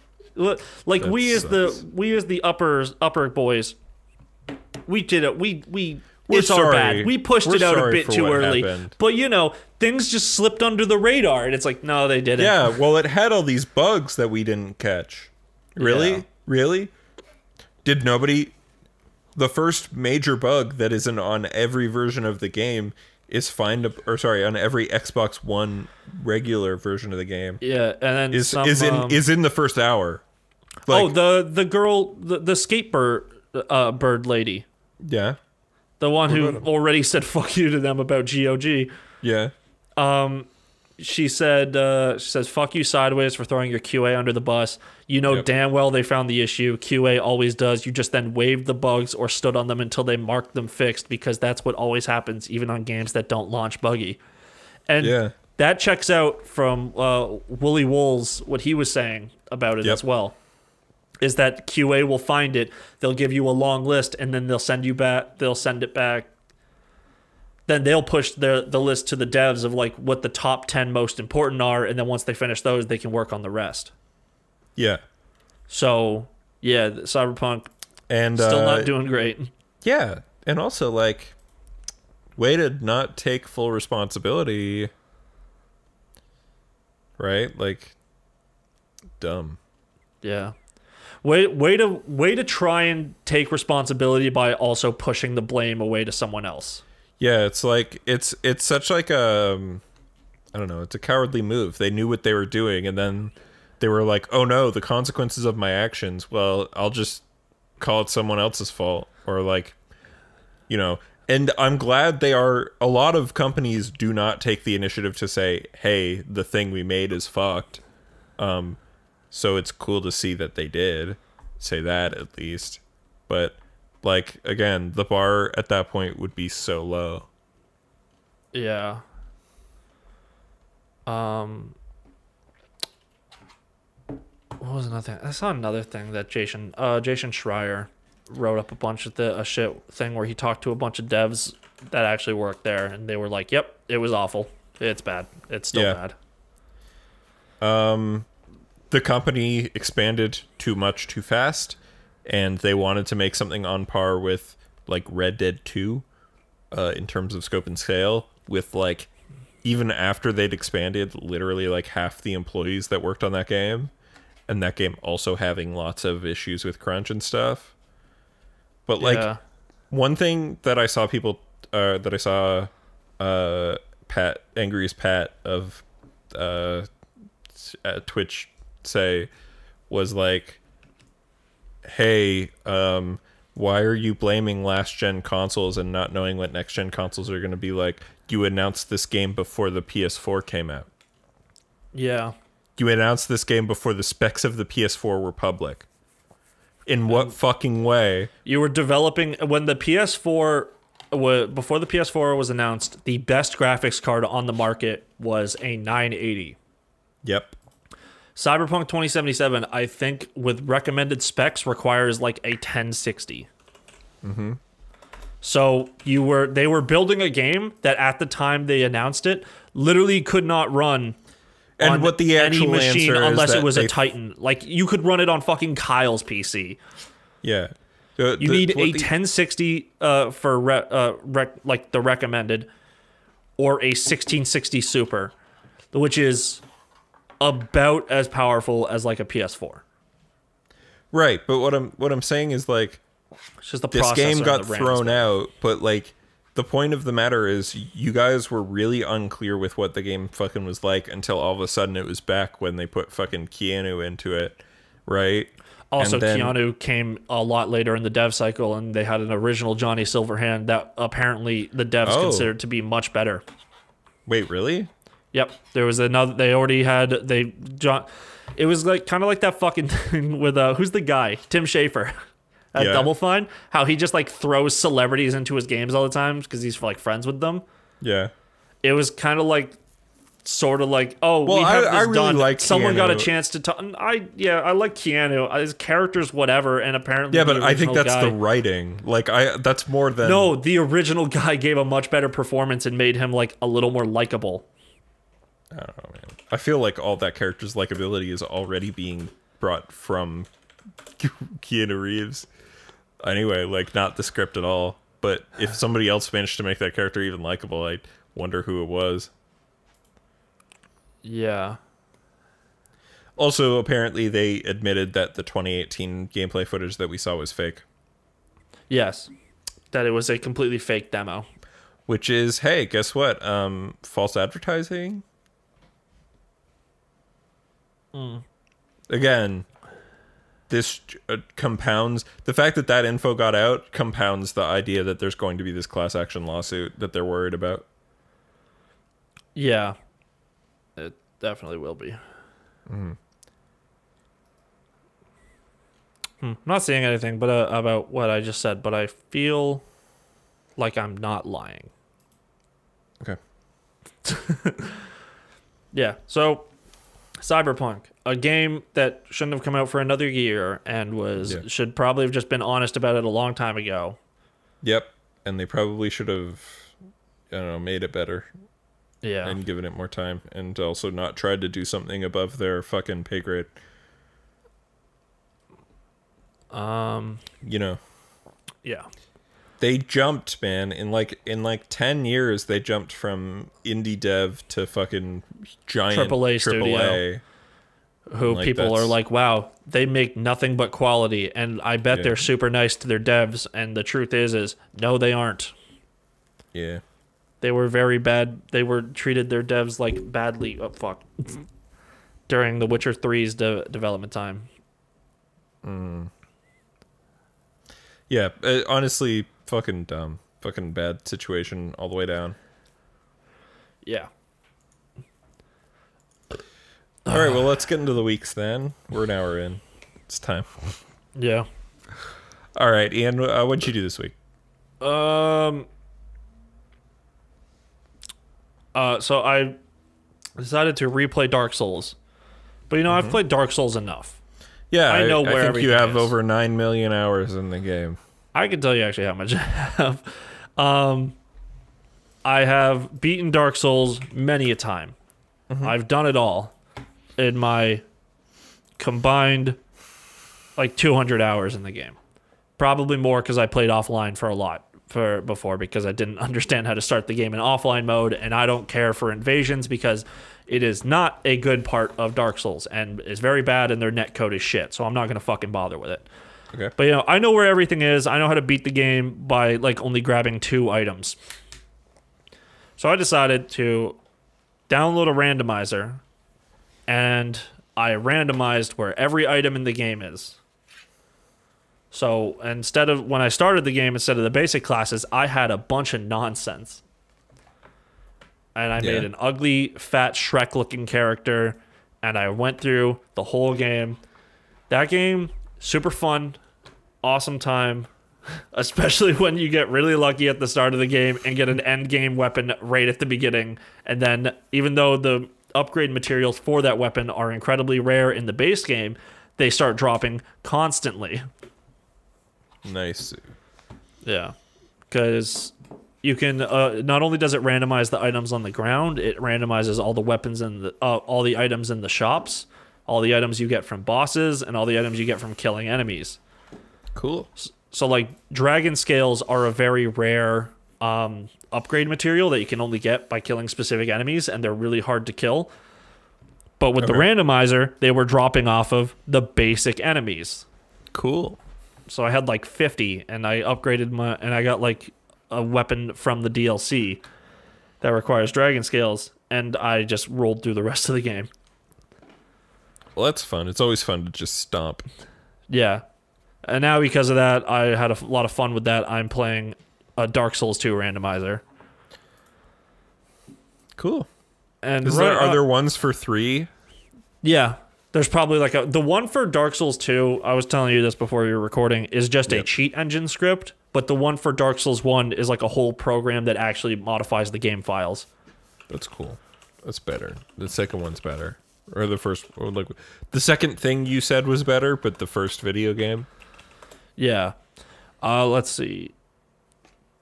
Like we as the upper boys, we did it. It's our bad. We pushed it out a bit too early. Happened. But things just slipped under the radar, and it's like, no, they didn't. Yeah, well, it had all these bugs that we didn't catch. Really? Yeah. Really? Did nobody? The first major bug that isn't on every version of the game is on every Xbox One regular version of the game. Yeah, and then is in the first hour. Like, the girl, the skateboard bird lady. Yeah. The one who already said fuck you to them about GOG. Yeah. She says fuck you sideways for throwing your QA under the bus. Damn well they found the issue. QA always does. You just then waved the bugs or stood on them until they marked them fixed, because that's what always happens even on games that don't launch buggy. And that checks out from Wooly Wool's what he was saying about it as well. Is that QA will find it, they'll give you a long list, and then they'll send it back. Then they'll push the list to the devs of like what the top 10 most important are, and then once they finish those, they can work on the rest. Yeah. So, yeah, Cyberpunk and still not doing great. Yeah, and also like way to not take full responsibility. Right? Like dumb. Yeah. Way to try and take responsibility by also pushing the blame away to someone else. Yeah, it's like it's such like a I don't know, it's a cowardly move. They knew what they were doing, and then they were like, "Oh no, the consequences of my actions. Well, I'll just call it someone else's fault." Or like, and I'm glad a lot of companies do not take the initiative to say, "Hey, the thing we made is fucked." So it's cool to see that they did say that at least. But like, again, the bar at that point would be so low. Yeah. What was another thing? I saw another thing that Jason Schreier wrote up a bunch of a shit thing where he talked to a bunch of devs that actually worked there, and they were like, "Yep, it was awful. It's bad. It's still bad." The company expanded too much too fast, and they wanted to make something on par with like Red Dead 2 in terms of scope and scale, with like even after they'd expanded, literally like half the employees that worked on that game, and that game also having lots of issues with crunch and stuff. But like one thing that I saw Pat, Angriest Pat of at Twitch say was like, hey, why are you blaming last gen consoles and not knowing what next gen consoles are going to be like? You announced this game before the PS4 came out. Yeah. You announced this game before the specs of the PS4 were public. In what fucking way? You were developing when the PS4 before the PS4 was announced, the best graphics card on the market was a 980. Yep. Cyberpunk 2077, I think, with recommended specs, requires like a 1060. Mm-hmm. So they were building a game that at the time they announced it literally could not run and on what the actual any machine answer unless is it was a Titan. Like you could run it on fucking Kyle's PC. Yeah. You need a 1060 for like the recommended, or a 1660 Super, which is about as powerful as like a PS4. Right, but what I'm saying is like, it's just the this game got thrown out, out, but like the point of the matter is you guys were really unclear with what the game fucking was like until all of a sudden it was back when they put fucking Keanu into it, right? Also, Keanu came a lot later in the dev cycle, and they had an original Johnny Silverhand that apparently the devs considered to be much better. Wait, really? Yep. There was another. They already had It was like kind of like that fucking thing with who's the guy? Tim Schafer at Double Fine. How he just like throws celebrities into his games all the time because he's like friends with them. Yeah. It was kind of like. Sort of like, we have this really done. Like someone Keanu. got a chance to talk. I like Keanu. His character's whatever, and apparently, but I think that's the writing. Like, that's more than the original guy gave a much better performance and made him like a little more likable. I don't know, man. I feel like all that character's likability is already being brought from Keanu Reeves. Anyway, like not the script at all. But if somebody else managed to make that character even likable, I wonder who it was. Yeah. Also, apparently, they admitted that the 2018 gameplay footage that we saw was fake. Yes. That it was a completely fake demo. Which is, hey, guess what? False advertising? Again, this compounds... The fact that info got out compounds the idea that there's going to be this class action lawsuit that they're worried about. Yeah. It definitely will be. Mm-hmm. I'm not saying anything but about what I just said, but I feel like I'm not lying. Okay. Yeah, so Cyberpunk, a game that shouldn't have come out for another year and should probably have just been honest about it a long time ago. Yep, and they probably should have, I don't know, made it better. Yeah. And given it more time, and also not tried to do something above their fucking pay grade. You know. Yeah. They jumped, man. In like 10 years, they jumped from indie dev to fucking giant AAA studio. Who like people are like, wow, they make nothing but quality, and I bet they're super nice to their devs, and the truth is no, they aren't. Yeah. They were very bad. They were treated their devs like badly. Oh, fuck. During The Witcher 3's development time. Yeah, honestly, fucking dumb. Fucking bad situation all the way down. Yeah. All right, well, let's get into the weeks then. We're an hour in. It's time. Yeah. All right, Ian, what'd you do this week? So I decided to replay Dark Souls. But, I've played Dark Souls enough. Yeah, I know where I think everything you have is. over 9 million hours in the game. I can tell you actually how much I have. I have beaten Dark Souls many a time. I've done it all in my combined like 200 hours in the game. Probably more because I played offline for a lot before because I didn't understand how to start the game in offline mode, and I don't care for invasions because it is not a good part of Dark Souls and is very bad, and their netcode is shit, so I'm not going to fucking bother with it. Okay. But, you know, I know where everything is. I know how to beat the game by, like, only grabbing 2 items. So I decided to download a randomizer, and I randomized where every item in the game is. So instead of, when I started the game, instead of the basic classes, I had a bunch of nonsense. And I made an ugly, fat Shrek-looking character, and I went through the whole game. That game, super fun, awesome time, especially when you get really lucky at the start of the game and get an end game weapon right at the beginning. And then, even though the upgrade materials for that weapon are incredibly rare in the base game, they start dropping constantly. Nice. Yeah, because you can not only does it randomize the items on the ground, it randomizes all the weapons and all the items in the shops, all the items you get from bosses, and all the items you get from killing enemies. Cool. So like dragon scales are a very rare upgrade material that you can only get by killing specific enemies, and they're really hard to kill. But with the randomizer, they were dropping off of the basic enemies. Cool. So I had like 50, and I upgraded and I got like a weapon from the DLC that requires dragon scales, and I just rolled through the rest of the game. Well, that's fun. It's always fun to just stomp. Yeah. And now because of that, I had a lot of fun with that. I'm playing a Dark Souls 2 randomizer. Cool. And are there ones for 3? Yeah. There's probably like the one for Dark Souls 2, I was telling you this before you were recording, is just a cheat engine script, but the one for Dark Souls 1 is like a whole program that actually modifies the game files. That's cool. That's better. The second one's better. Or the first, or like the second thing you said was better, but the first video game. Yeah. Let's see.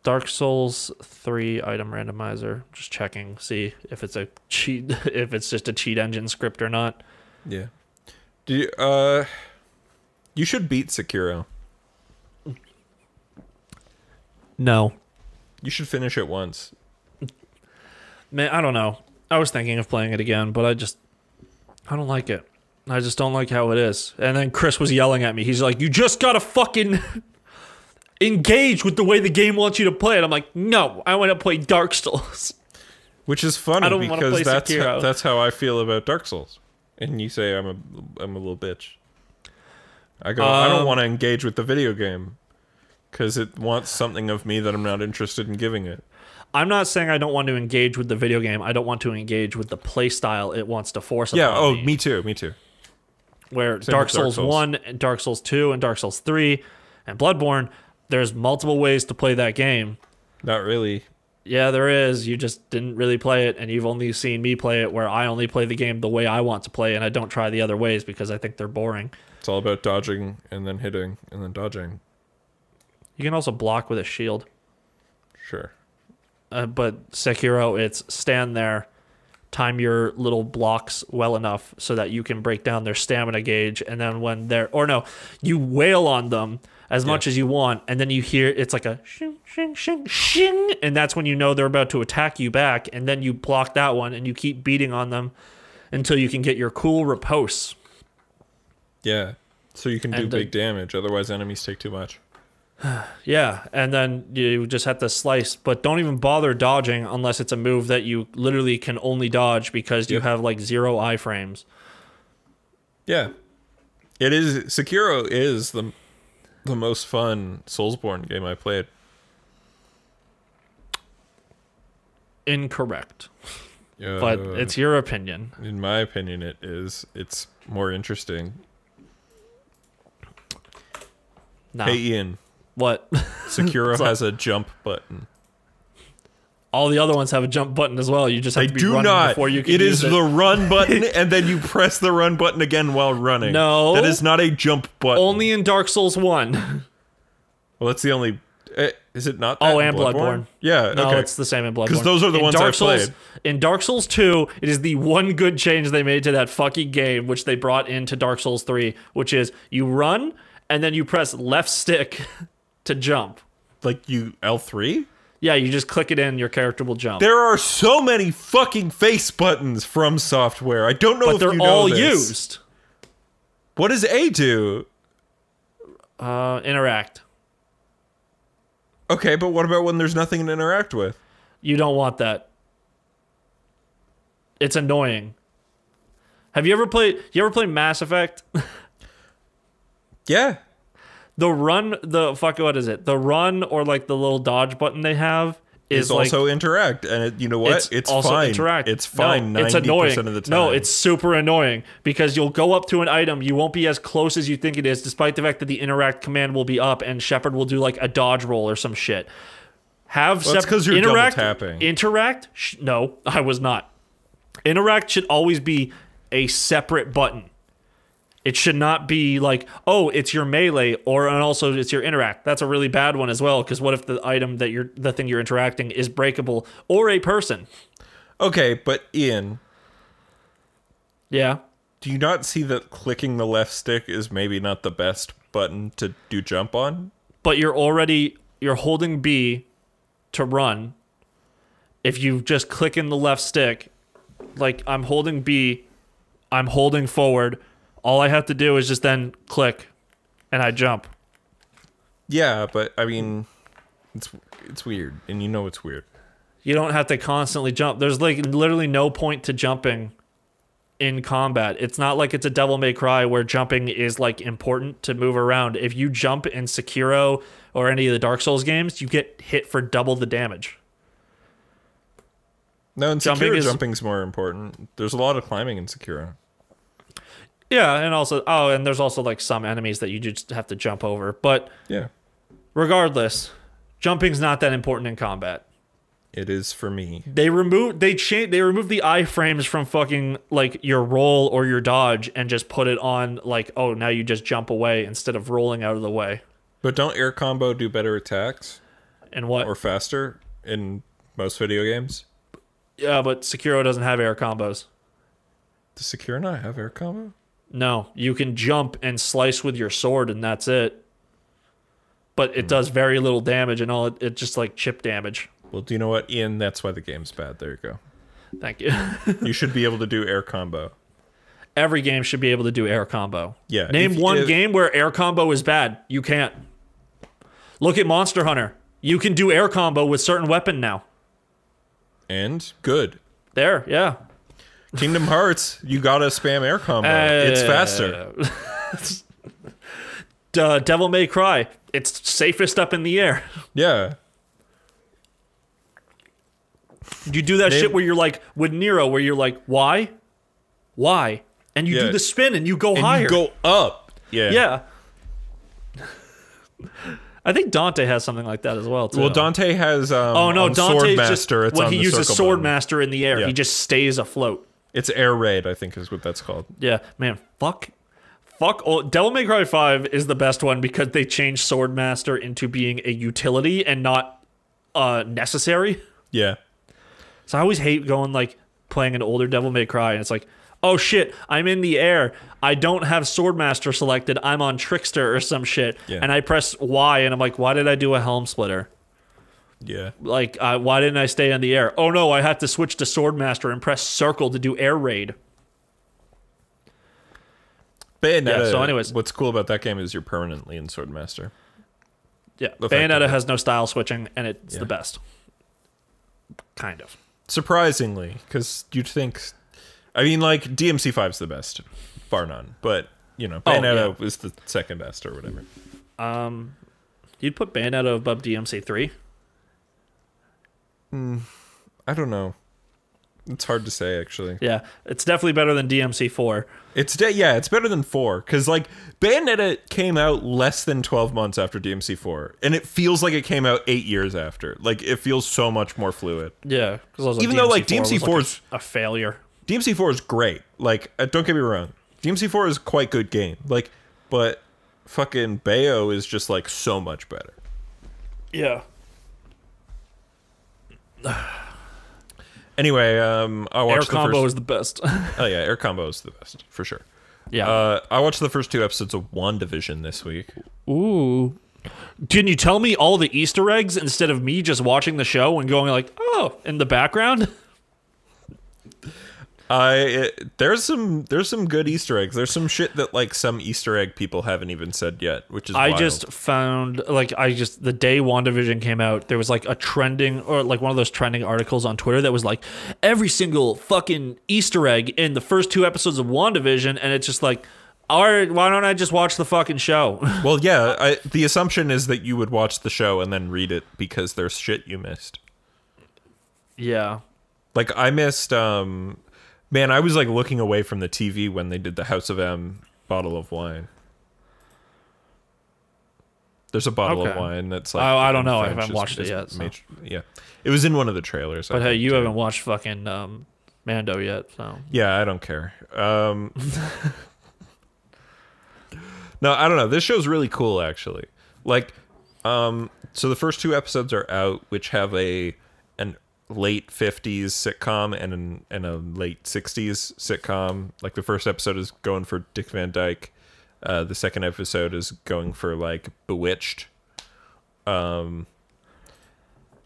Dark Souls 3 item randomizer. Just checking, see if it's a cheat, if it's just a cheat engine script or not. Yeah. Do you, you should beat Sekiro. No. You should finish it once. Man, I don't know. I was thinking of playing it again, but I don't like it. I just don't like how it is. And then Chris was yelling at me. He's like, you just gotta fucking engage with the way the game wants you to play it. I'm like, no, I want to play Dark Souls. Which is funny because Sekiro. That's how I feel about Dark Souls. And you say I'm a little bitch. I go, I don't want to engage with the video game because it wants something of me that I'm not interested in giving it. I'm not saying I don't want to engage with the video game. I don't want to engage with the play style it wants to force upon me. Me too. Where Dark Souls 1 and Dark Souls 2 and Dark Souls 3 and Bloodborne, there's multiple ways to play that game. Not really. Yeah, there is. You just didn't really play it, and you've only seen me play it where I only play the game the way I want to play, and I don't try the other ways because I think they're boring. It's all about dodging and then hitting and then dodging. You can also block with a shield. Sure. But Sekiro, it's stand there, time your little blocks well enough so that you can break down their stamina gauge, and then when they're... Or no, you wail on them as much as you want, and then you hear it's like a shing, shing, shing, shing, and that's when you know they're about to attack you back, and then you block that one, and you keep beating on them until you can get your cool riposte. Yeah, so you can do big damage, otherwise enemies take too much. Yeah, and then you just have to slice, but don't even bother dodging unless it's a move that you literally can only dodge because you have like 0 iframes. Yeah. It is... Sekiro is the most fun Soulsborne game I played. Incorrect. But it's your opinion. In my opinion, it is. It's more interesting. Nah. Hey, Ian. What? Sekiro has a jump button. All the other ones have a jump button as well. You just have to be running before you can use it. It is the run button, and then you press the run button again while running. No. That is not a jump button. Only in Dark Souls 1. Well, that's the only Is it not that Oh, in and Bloodborne. Yeah, No, okay. it's the same in Bloodborne. Because those are the ones I played. In Dark Souls 2, it is the one good change they made to that fucking game, which they brought into Dark Souls 3, which is you run, and then you press left stick to jump. Like you L3? Yeah, you just click it in, your character will jump. There are so many fucking face buttons from software. I don't know if you know this. But they're all used. What does A do? Interact. Okay, but what about when there's nothing to interact with? You don't want that. It's annoying. Have you ever played Mass Effect? Yeah. The run or like the little dodge button they have is also interact, and you know what? It's also fine. Interact. It's fine. No, 90% of the time. No, it's super annoying because you'll go up to an item, you won't be as close as you think it is, despite the fact that the interact command will be up, and Shepard will do like a dodge roll or some shit. That's because you're double tapping. Interact? No, I was not. Interact should always be a separate button. It should not be like, oh, it's your melee, and also it's your interact. That's a really bad one as well, because what if the item the thing you're interacting is breakable or a person? Okay, but Ian. Yeah. Do you not see that clicking the left stick is maybe not the best button to do jump on? But you're holding B to run. If you just click in the left stick, like I'm holding B, I'm holding forward. All I have to do is just then click, and I jump. Yeah, but I mean, it's weird, and you know it's weird. You don't have to constantly jump. There's like literally no point to jumping in combat. It's not like it's a Devil May Cry where jumping is like important to move around. If you jump in Sekiro or any of the Dark Souls games, you get hit for double the damage. No, in Sekiro, jumping's more important. There's a lot of climbing in Sekiro. Yeah, and also, and there's also like some enemies that you just have to jump over. But yeah, regardless, jumping's not that important in combat. It is for me. They removed the iframes from fucking like your roll or your dodge and just put it on like, oh, now you just jump away instead of rolling out of the way. But don't air combo do better attacks? And what? Or faster in most video games? Yeah, but Sekiro doesn't have air combos. Does Sekiro not have air combo? No, you can jump and slice with your sword, and that's it. But it does very little damage, and it just like chip damage. Well, do you know what, Ian? That's why the game's bad. There you go. Thank you. You should be able to do air combo. Every game should be able to do air combo. Yeah. Name one game where air combo is bad. You can't. Look at Monster Hunter. You can do air combo with certain weapon now. And good. There, yeah. Kingdom Hearts, you gotta spam air combo. It's faster. Devil May Cry, it's safest up in the air. Yeah. You do that shit where you're like, with Nero, where you're like, why? Why? And you do the spin and you go higher. You go up. Yeah. Yeah. I think Dante has something like that as well, too. Well, Dante has Dante's Swordmaster. It's when he uses Swordmaster in the air. Yeah. He just stays afloat. It's air raid, I think is what that's called. Yeah, man, fuck. Devil May Cry 5 is the best one because they changed Swordmaster into being a utility and not necessary. Yeah. So I always hate going like playing an older Devil May Cry and it's like, oh shit, I'm in the air. I don't have Swordmaster selected. I'm on Trickster or some shit. Yeah. And I press Y and I'm like, why did I do a Helm Splitter? Yeah. Like, why didn't I stay in the air? Oh no, I had to switch to Swordmaster and press circle to do air raid. Bayonetta, yeah, so anyways. What's cool about that game is you're permanently in Swordmaster. Yeah, Bayonetta has no style switching, and it's the best. Kind of. Surprisingly, because you'd think... I mean, like, DMC5's the best, bar none. But, you know, Bayonetta is the second best or whatever. You'd put Bayonetta above DMC3? I don't know. It's hard to say, actually. Yeah, it's definitely better than DMC4. It's better than 4, because, like, Bayonetta came out less than 12 months after DMC4, and it feels like it came out 8 years after. Like, it feels so much more fluid. Yeah. Even though, like, DMC4 is... a failure. DMC4 is great. Like, don't get me wrong. DMC4 is quite good game. Like, but fucking Bayo is just, like, so much better. Yeah. Anyway, I watched Air combo is the best. Oh yeah, air combo is the best for sure. Yeah. I watched the first 2 episodes of WandaVision this week. Ooh. Can you tell me all the Easter eggs instead of me just watching the show and going like, oh, in the background? There's some good Easter eggs. There's some shit that like some Easter egg people haven't even said yet, which is wild. Just found the day WandaVision came out, there was like a trending or like one of those trending articles on Twitter that was like every single fucking Easter egg in the first 2 episodes of WandaVision, and it's just like, all right, why don't I just watch the fucking show? Well, yeah, the assumption is that you would watch the show and then read it because there's shit you missed. Yeah. Like I missed man, I was like looking away from the TV when they did the House of M bottle of wine. There's a bottle of wine that's like... I don't know. I haven't watched it yet. So. Yeah. It was in one of the trailers. But hey, you haven't watched fucking Mando yet, so... Yeah, I don't care. No, I don't know. This show's really cool, actually. Like, so the first 2 episodes are out, which have an late 50s sitcom and a late 60s sitcom. Like the first episode is going for Dick Van Dyke. The second episode is going for like Bewitched. And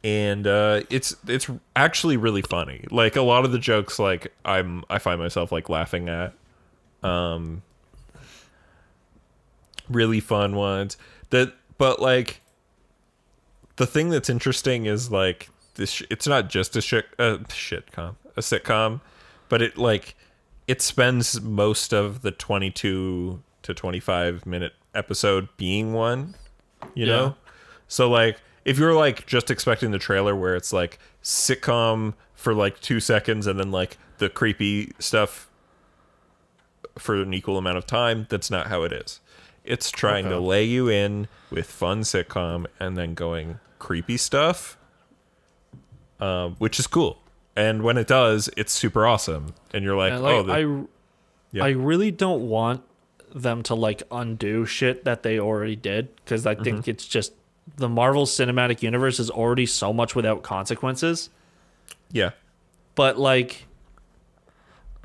it's actually really funny. Like a lot of the jokes like I find myself like laughing at. Really fun ones. But like the thing that's interesting is like this it's not just a sitcom, but it spends most of the 22 to 25 minute episode being one, you know? So like if you're like just expecting the trailer where it's like sitcom for like 2 seconds and then like the creepy stuff for an equal amount of time, that's not how it is. It's trying to lay you in with fun sitcom and then going creepy stuff, which is cool. And when it does, it's super awesome. And you're like, I really don't want them to like undo shit that they already did, because I think it's just the Marvel Cinematic Universe is already so much without consequences. Yeah. But like,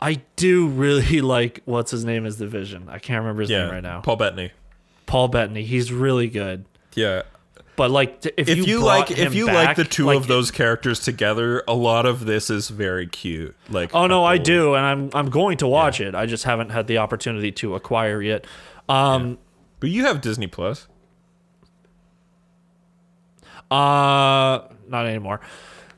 I do really like what's his name as the Vision. I can't remember his name right now. Paul Bettany. Paul Bettany. He's really good. Yeah. But like, if you like the two of those characters together, a lot of this is very cute. Like, oh no, I do, and I'm going to watch it. I just haven't had the opportunity to acquire yet. But you have Disney Plus. Not anymore.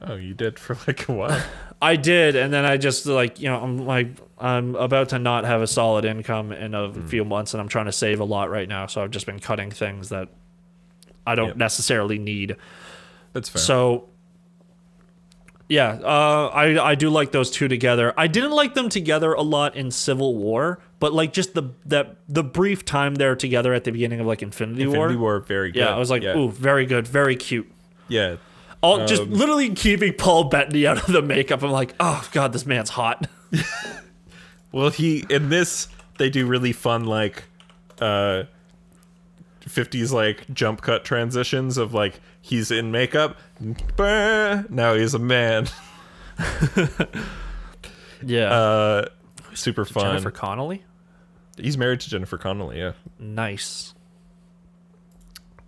Oh, you did for like a while. I did, and then I just like, I'm about to not have a solid income in a few months, and I'm trying to save a lot right now. So I've just been cutting things that I don't necessarily need. That's fair. So yeah, I do like those two together. I didn't like them together a lot in Civil War, but like just the brief time they're together at the beginning of like Infinity War. Infinity War, very good. Yeah, I was like, ooh, very good, very cute. Yeah. Just literally keeping Paul Bettany out of the makeup. I'm like, oh god, this man's hot. Well, in this they do really fun like 50s like jump cut transitions of like he's in makeup, now he's a man. Yeah. Super fun. Jennifer Connelly? He's married to Jennifer Connelly, yeah. Nice.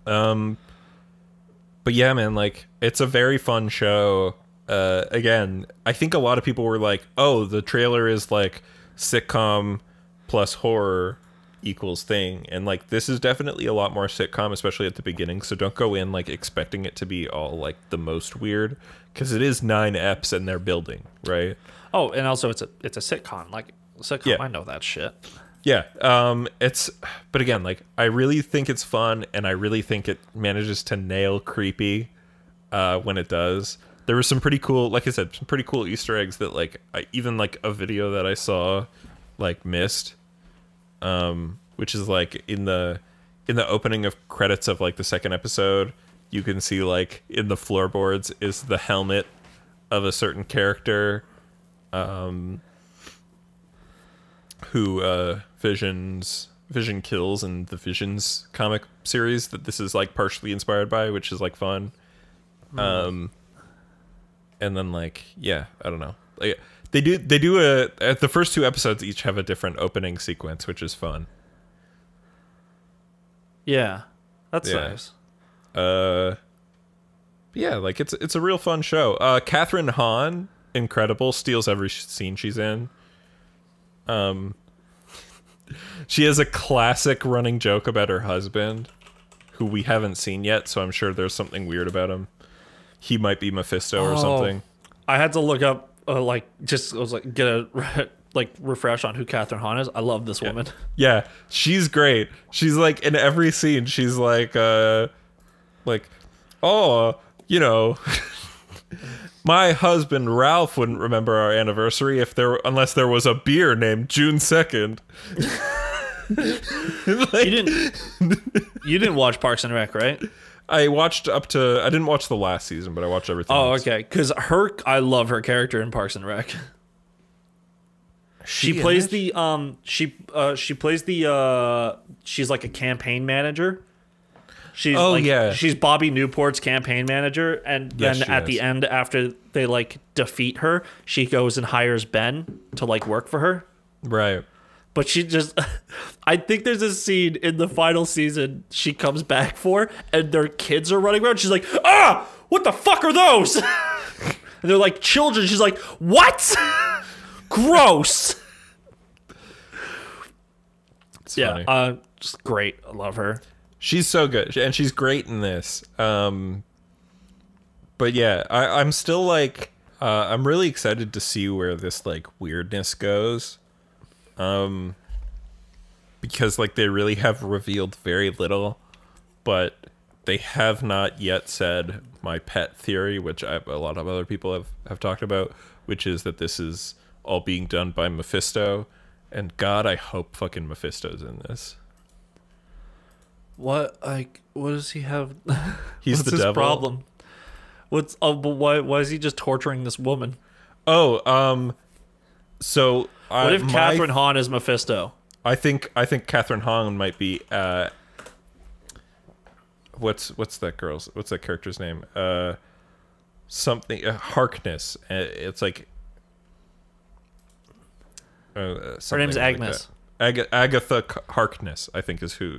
But yeah, man, like it's a very fun show. Again, I think a lot of people were like, oh, the trailer is like sitcom plus horror equals thing, and like this is definitely a lot more sitcom, especially at the beginning, so don't go in like expecting it to be all like the most weird, because it is 9 eps and they're building, right? Oh, and also it's a sitcom, like sitcom. Yeah. I know that shit. Yeah. But again, like I really think it's fun, and I really think it manages to nail creepy when it does. There was some pretty cool, like I said, some pretty cool Easter eggs that like even like a video that I saw like missed, which is like in the opening of credits of like the second episode, you can see like in the floorboards is the helmet of a certain character, who Vision's Vision Kills and the Visions comic series that this is like partially inspired by, which is like fun. And then like, yeah, I don't know. Like they do the first 2 episodes each have a different opening sequence, which is fun. Yeah. That's nice. Yeah, like it's a real fun show. Catherine Hahn, incredible, steals every scene she's in. She has a classic running joke about her husband, who we haven't seen yet, so I'm sure there's something weird about him. He might be Mephisto or something. I had to look up, get a refresh on who Catherine Hahn is. I love this woman. Yeah, she's great. She's like in every scene. She's like, oh, you know, my husband Ralph wouldn't remember our anniversary unless there was a beer named June 2nd. Like, you didn't watch Parks and Rec, right? I didn't watch the last season, but I watched everything. Oh, okay. Because I love her character in Parks and Rec. She plays she's like a campaign manager. She's Bobby Newport's campaign manager, and then at the end, after they like defeat her, she goes and hires Ben to like work for her. Right. But she just, I think there's a scene in the final season she comes back for, and their kids are running around. She's like, what the fuck are those? And they're like children. She's like, what? Gross. It's funny. Just great. I love her. She's so good, and she's great in this. But yeah, I'm still like, I'm really excited to see where this like weirdness goes. Because like they really have revealed very little, but they have not yet said my pet theory, which a lot of other people have talked about, which is that this is all being done by Mephisto. And God, I hope fucking Mephisto's in this. What does he have? He's What's the his devil. problem? But why is he just torturing this woman? So what if Catherine Hahn is Mephisto? I think Catherine Hahn might be what's that character's name? Something Harkness. It's like her name's Agnes. Agatha Harkness, I think, is who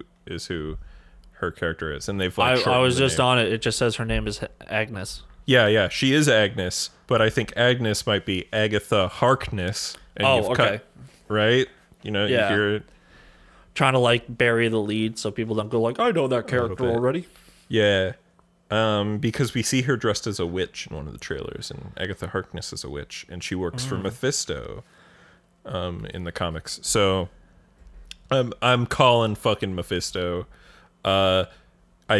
her character is, and they've like I was just on it. It just says her name is Agnes. Yeah, she is Agnes, but I think Agnes might be Agatha Harkness. And okay. Right? You know, you hear it. Trying to like bury the lead so people don't go like, I know that character already. Yeah. Because we see her dressed as a witch in one of the trailers, and Agatha Harkness is a witch, and she works for Mephisto in the comics. So I'm calling fucking Mephisto. I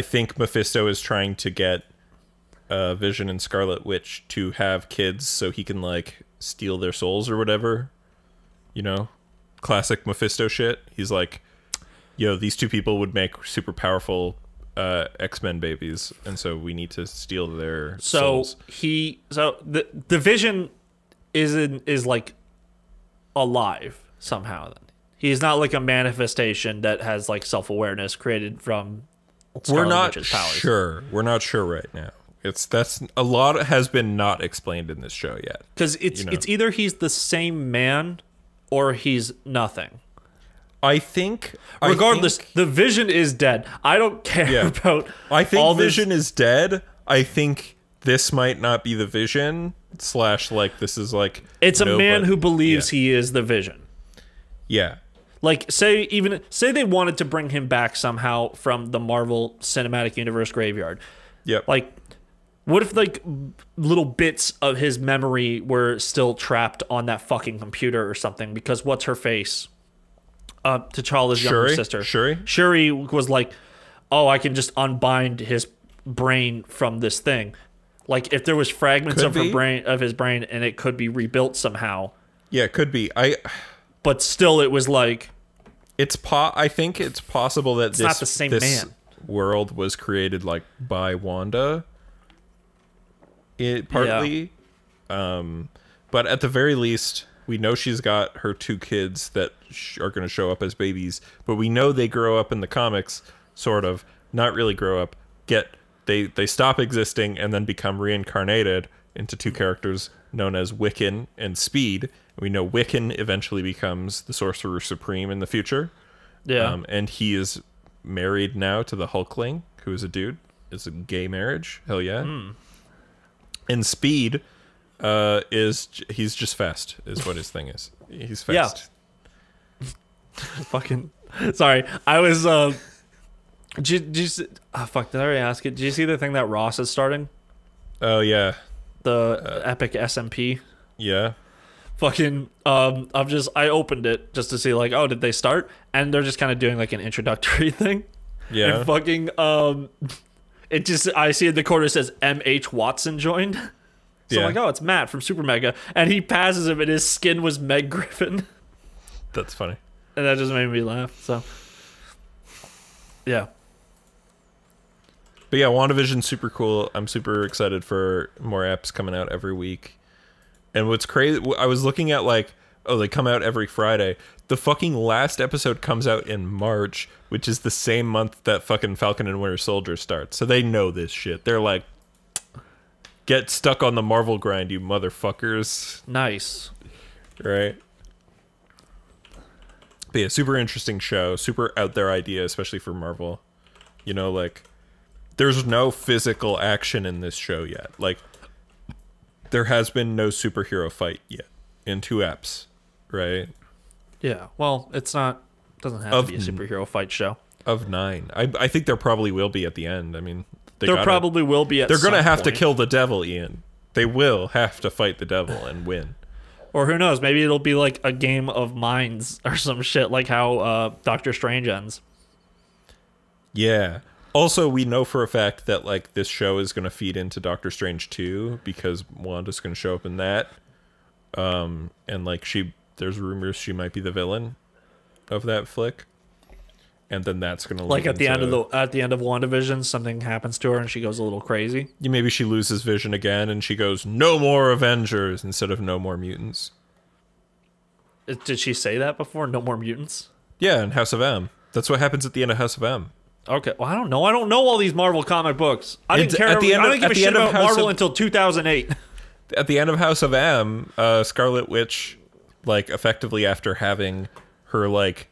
think Mephisto is trying to get Vision and Scarlet Witch to have kids so he can like steal their souls or whatever. You know? Classic Mephisto shit. He's like, yo, these two people would make super powerful X-Men babies, and so we need to steal their souls. The Vision is like alive somehow. Then he's not like a manifestation that has like self-awareness created from Scarlet Witch's powers. We're not sure right now. That's a lot has been not explained in this show yet. Because it's either he's the same man or he's nothing. Regardless, the Vision is dead. I don't care about. I think Vision is dead. I think this might not be the Vision / like this is like it's a man who believes he is the Vision. Yeah. Like say they wanted to bring him back somehow from the Marvel Cinematic Universe graveyard. Yep. Like, what if like little bits of his memory were still trapped on that fucking computer or something? Because what's her face? T'Challa's younger sister. Shuri was like, oh, I can just unbind his brain from this thing. Like if there was fragments of his brain, and it could be rebuilt somehow. Yeah, it could be. But still, it was like. I think it's possible that it's not the same man. World was created like by Wanda. Partly. But at the very least, We know she's got her 2 kids that are going to show up as babies, but we know they grow up in the comics, sort of. Not really grow up. They stop existing and then become reincarnated into 2 characters known as Wiccan and Speed. We know Wiccan eventually becomes the Sorcerer Supreme in the future. Yeah. And he is married now to the Hulkling, who is a dude. It's a gay marriage. Hell yeah. And Speed he's just fast, is what his thing is. He's fast. Yeah. Fucking sorry. I was did you did I already ask it? Did you see the thing that Ross is starting? Oh yeah. The Epic SMP? Yeah. Fucking I opened it just to see like, oh, did they start? And they're just kind of doing like an introductory thing. Yeah. And fucking it just, I see in the corner it says M.H. Watson joined. So I'm like, oh, it's Matt from Super Mega. And he passes him and his skin was Meg Griffin. That's funny. And that just made me laugh. So yeah. But yeah, WandaVision's super cool. I'm super excited for more apps coming out every week. And what's crazy, I was looking at like, oh, they come out every Friday. The fucking last episode comes out in March, which is the same month that fucking Falcon and Winter Soldier starts. So they know this shit. They're like, get stuck on the Marvel grind, you motherfuckers. Nice. Right? But yeah, super interesting show. Super out there idea, especially for Marvel. You know, like, there's no physical action in this show yet. Like, there has been no superhero fight yet in 2 apps, right? Yeah. Well, doesn't have to be a superhero fight show. Of 9. I think there probably will be at the end. I mean, there probably will be at some point. They're going to have to kill the devil, Ian. They will have to fight the devil and win. Or who knows, maybe it'll be like a game of minds or some shit, like how Doctor Strange ends. Yeah. Also, we know for a fact that like this show is going to feed into Doctor Strange 2 because Wanda's going to show up in that. And like there's rumors she might be the villain of that flick. And then that's going to like at the end of WandaVision, something happens to her and she goes a little crazy. Yeah, maybe she loses vision again and she goes, "No more Avengers" instead of "No more mutants." Did she say that before? No more mutants? Yeah, in House of M. That's what happens at the end of House of M. Okay, well, I don't know. I don't know all these Marvel comic books. I didn't care. I didn't give a shit about Marvel until 2008. At the end of House of M, Scarlet Witch, like, effectively after having her, like,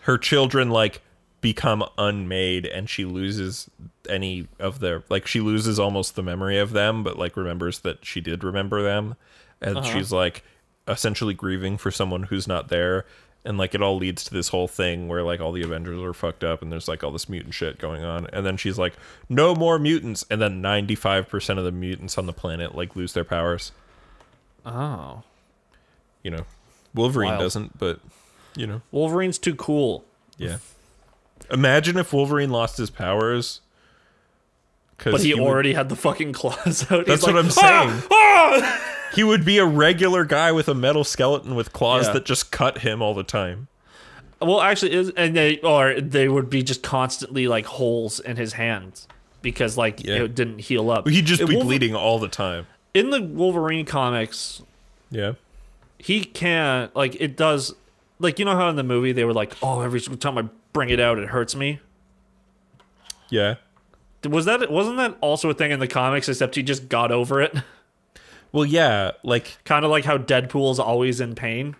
her children, like, become unmade, and she loses any of their, like, she loses almost the memory of them, but, like, remembers that she did remember them. And she's, like, essentially grieving for someone who's not there. And, like, it all leads to this whole thing where, like, all the Avengers are fucked up and there's, like, all this mutant shit going on. And then she's like, "No more mutants." And then 95% of the mutants on the planet, like, lose their powers. Oh. You know, Wolverine doesn't, but, you know. Wolverine's too cool. Yeah. Imagine if Wolverine lost his powers. But he already had the fucking claws out. That's what I'm saying. He would be a regular guy with a metal skeleton with claws that just cut him all the time. Well, actually, they would be just constantly like holes in his hands because like it didn't heal up. He'd just be bleeding all the time. In the Wolverine comics, he can't it does like, you know how in the movie they were like, "Oh, every single time I bring it out, it hurts me." Yeah. Wasn't that also a thing in the comics? Except he just got over it. Well, yeah, like... kind of like how Deadpool's always in pain.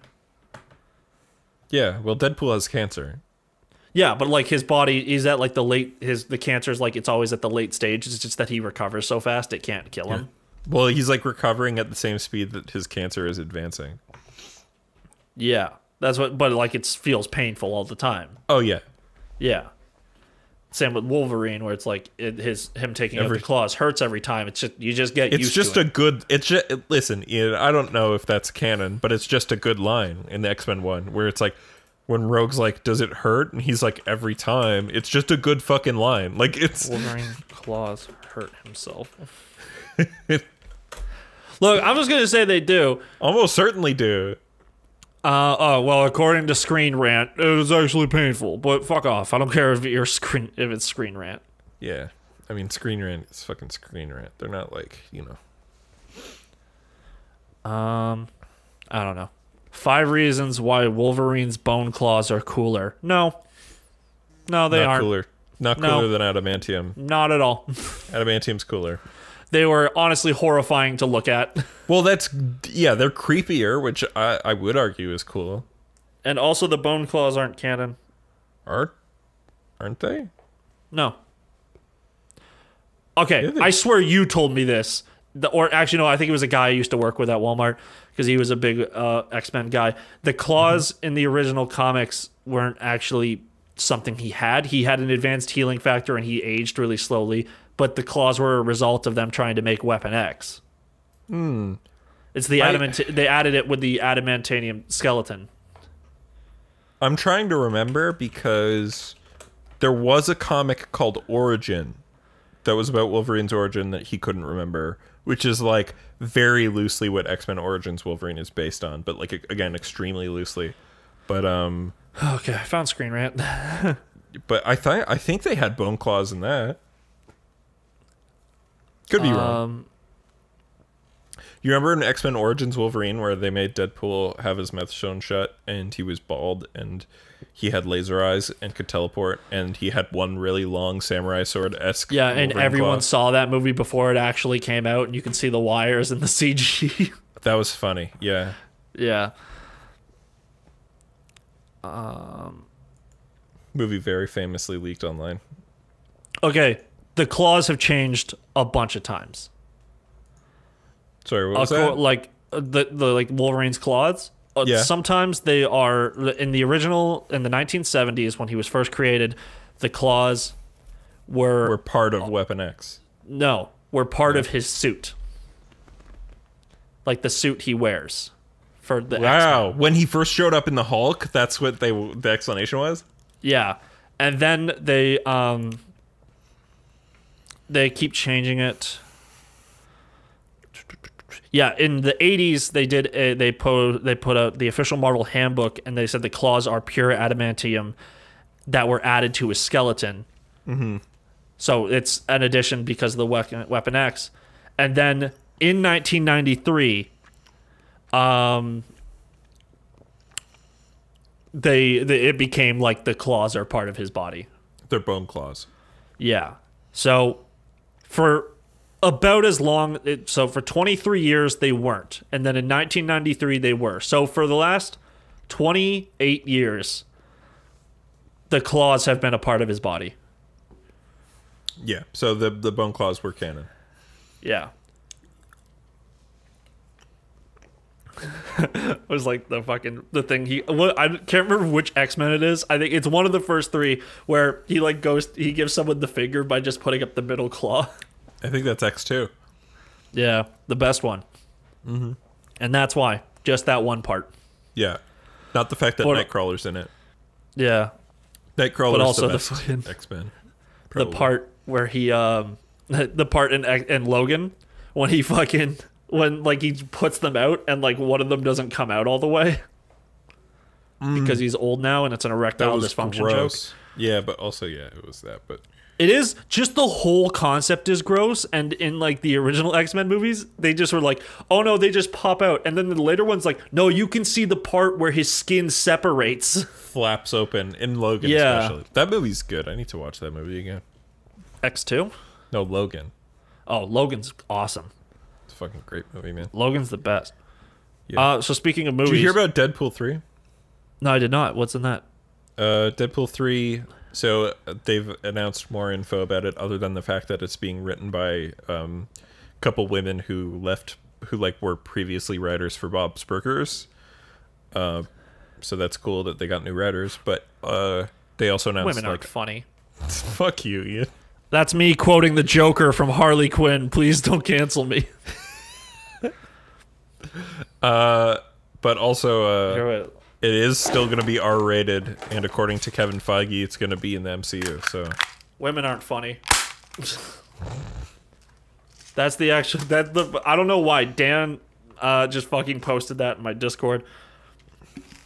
Yeah, well, Deadpool has cancer. Yeah, but like his body, he's at like the cancer's like it's always at the late stage. It's just that he recovers so fast it can't kill him. Well, he's like recovering at the same speed that his cancer is advancing. Yeah, that's what, but like it feels painful all the time. Oh, yeah. Yeah. Same with Wolverine, where it's like him taking out the claws hurts every time. It's just you just get used to it. It's just a good. It's just listen, Ian, I don't know if that's canon, but it's just a good line in the X-Men one where it's like when Rogue's like, "Does it hurt?" and he's like, "Every time." It's just a good fucking line. Like it's Wolverine claws hurt himself. Look, I'm just gonna say they do. Almost certainly do. Well, according to Screen Rant, it was actually painful, but fuck off. I don't care if it's Screen Rant. Yeah. I mean, Screen Rant is fucking Screen Rant. They're not like, you know. I don't know. 5 reasons why Wolverine's bone claws are cooler. No, they Not aren't. Cooler. Not cooler than adamantium. Not at all. Adamantium's cooler. They were honestly horrifying to look at. Well, they're creepier, which I would argue is cool. And also the bone claws aren't canon. Aren't they? No. Okay, Yeah, I swear you told me this. Or actually, no, I think it was a guy I used to work with at Walmart because he was a big X-Men guy. The claws in the original comics weren't actually something he had. He had an advanced healing factor and he aged really slowly, but the claws were a result of them trying to make Weapon X. It's the they added it with the adamantium skeleton. I'm trying to remember because there was a comic called Origin that was about Wolverine's origin that he couldn't remember, which is like very loosely what X-Men Origins Wolverine is based on, but like again extremely loosely. But okay, I found Screen Rant. but I think they had bone claws in that. Could be wrong. You remember in X-Men Origins Wolverine where they made Deadpool have his mouth sewn shut and he was bald and he had laser eyes and could teleport and he had one really long samurai sword-esque and everyone claw. saw that movie before it actually came out and you can see the wires in the CG. That was funny, yeah. Yeah. Movie very famously leaked online. Okay, the claws have changed a bunch of times. Sorry, what was that? Like the like Wolverine's claws. Yeah. Sometimes they are in the original in the 1970s when he was first created. The claws were part of Weapon X. No, were part of his suit. Like the suit he wears for the Wow, X-Men. when he first showed up in the Hulk, that's what the explanation was? Yeah. And then they keep changing it. Yeah, in the 80s they put out the official Marvel handbook and they said the claws are pure adamantium that were added to his skeleton. Mm-hmm. So it's an addition because of the Weapon X. And then in 1993 it became like the claws are part of his body. They're bone claws. Yeah. So for about as long, so for 23 years they weren't, and then in 1993 they were. So for the last 28 years, the claws have been a part of his body. Yeah. So the bone claws were canon. Yeah. It was like the thing I can't remember which X-Men it is. I think it's one of the first 3 where he gives someone the finger by just putting up the middle claw. I think that's X2. Yeah, the best one. Mm-hmm. And that's why. Just that one part. Yeah. Not the fact that Nightcrawler's in it. Yeah. Nightcrawler's but also the best fucking X-Men. The part where he the part in Logan when he he puts them out and like one of them doesn't come out all the way. Because he's old now and it's an erectile dysfunction joke. Yeah, but also it was that, but it is just the whole concept is gross, and in like the original X-Men movies, they just were like, oh no, they just pop out, and then the later one's like, no, you can see the part where his skin separates, flaps open in Logan. Yeah, especially. That movie's good. I need to watch that movie again. X2? No, Logan. Oh, Logan's awesome. It's a fucking great movie, man. Logan's the best. Yeah. So speaking of movies, did you hear about Deadpool 3? No, I did not. What's in that? Deadpool 3. So they've announced more info about it, other than the fact that it's being written by a couple women who were previously writers for Bob Spurgers. So that's cool that they got new writers. But they also announced women aren't funny. Fuck you, Ian. That's me quoting the Joker from Harley Quinn. Please don't cancel me. But also, it is still going to be R-rated, and according to Kevin Feige, it's going to be in the MCU. So, women aren't funny. That's the actual. I don't know why Dan just fucking posted that in my Discord.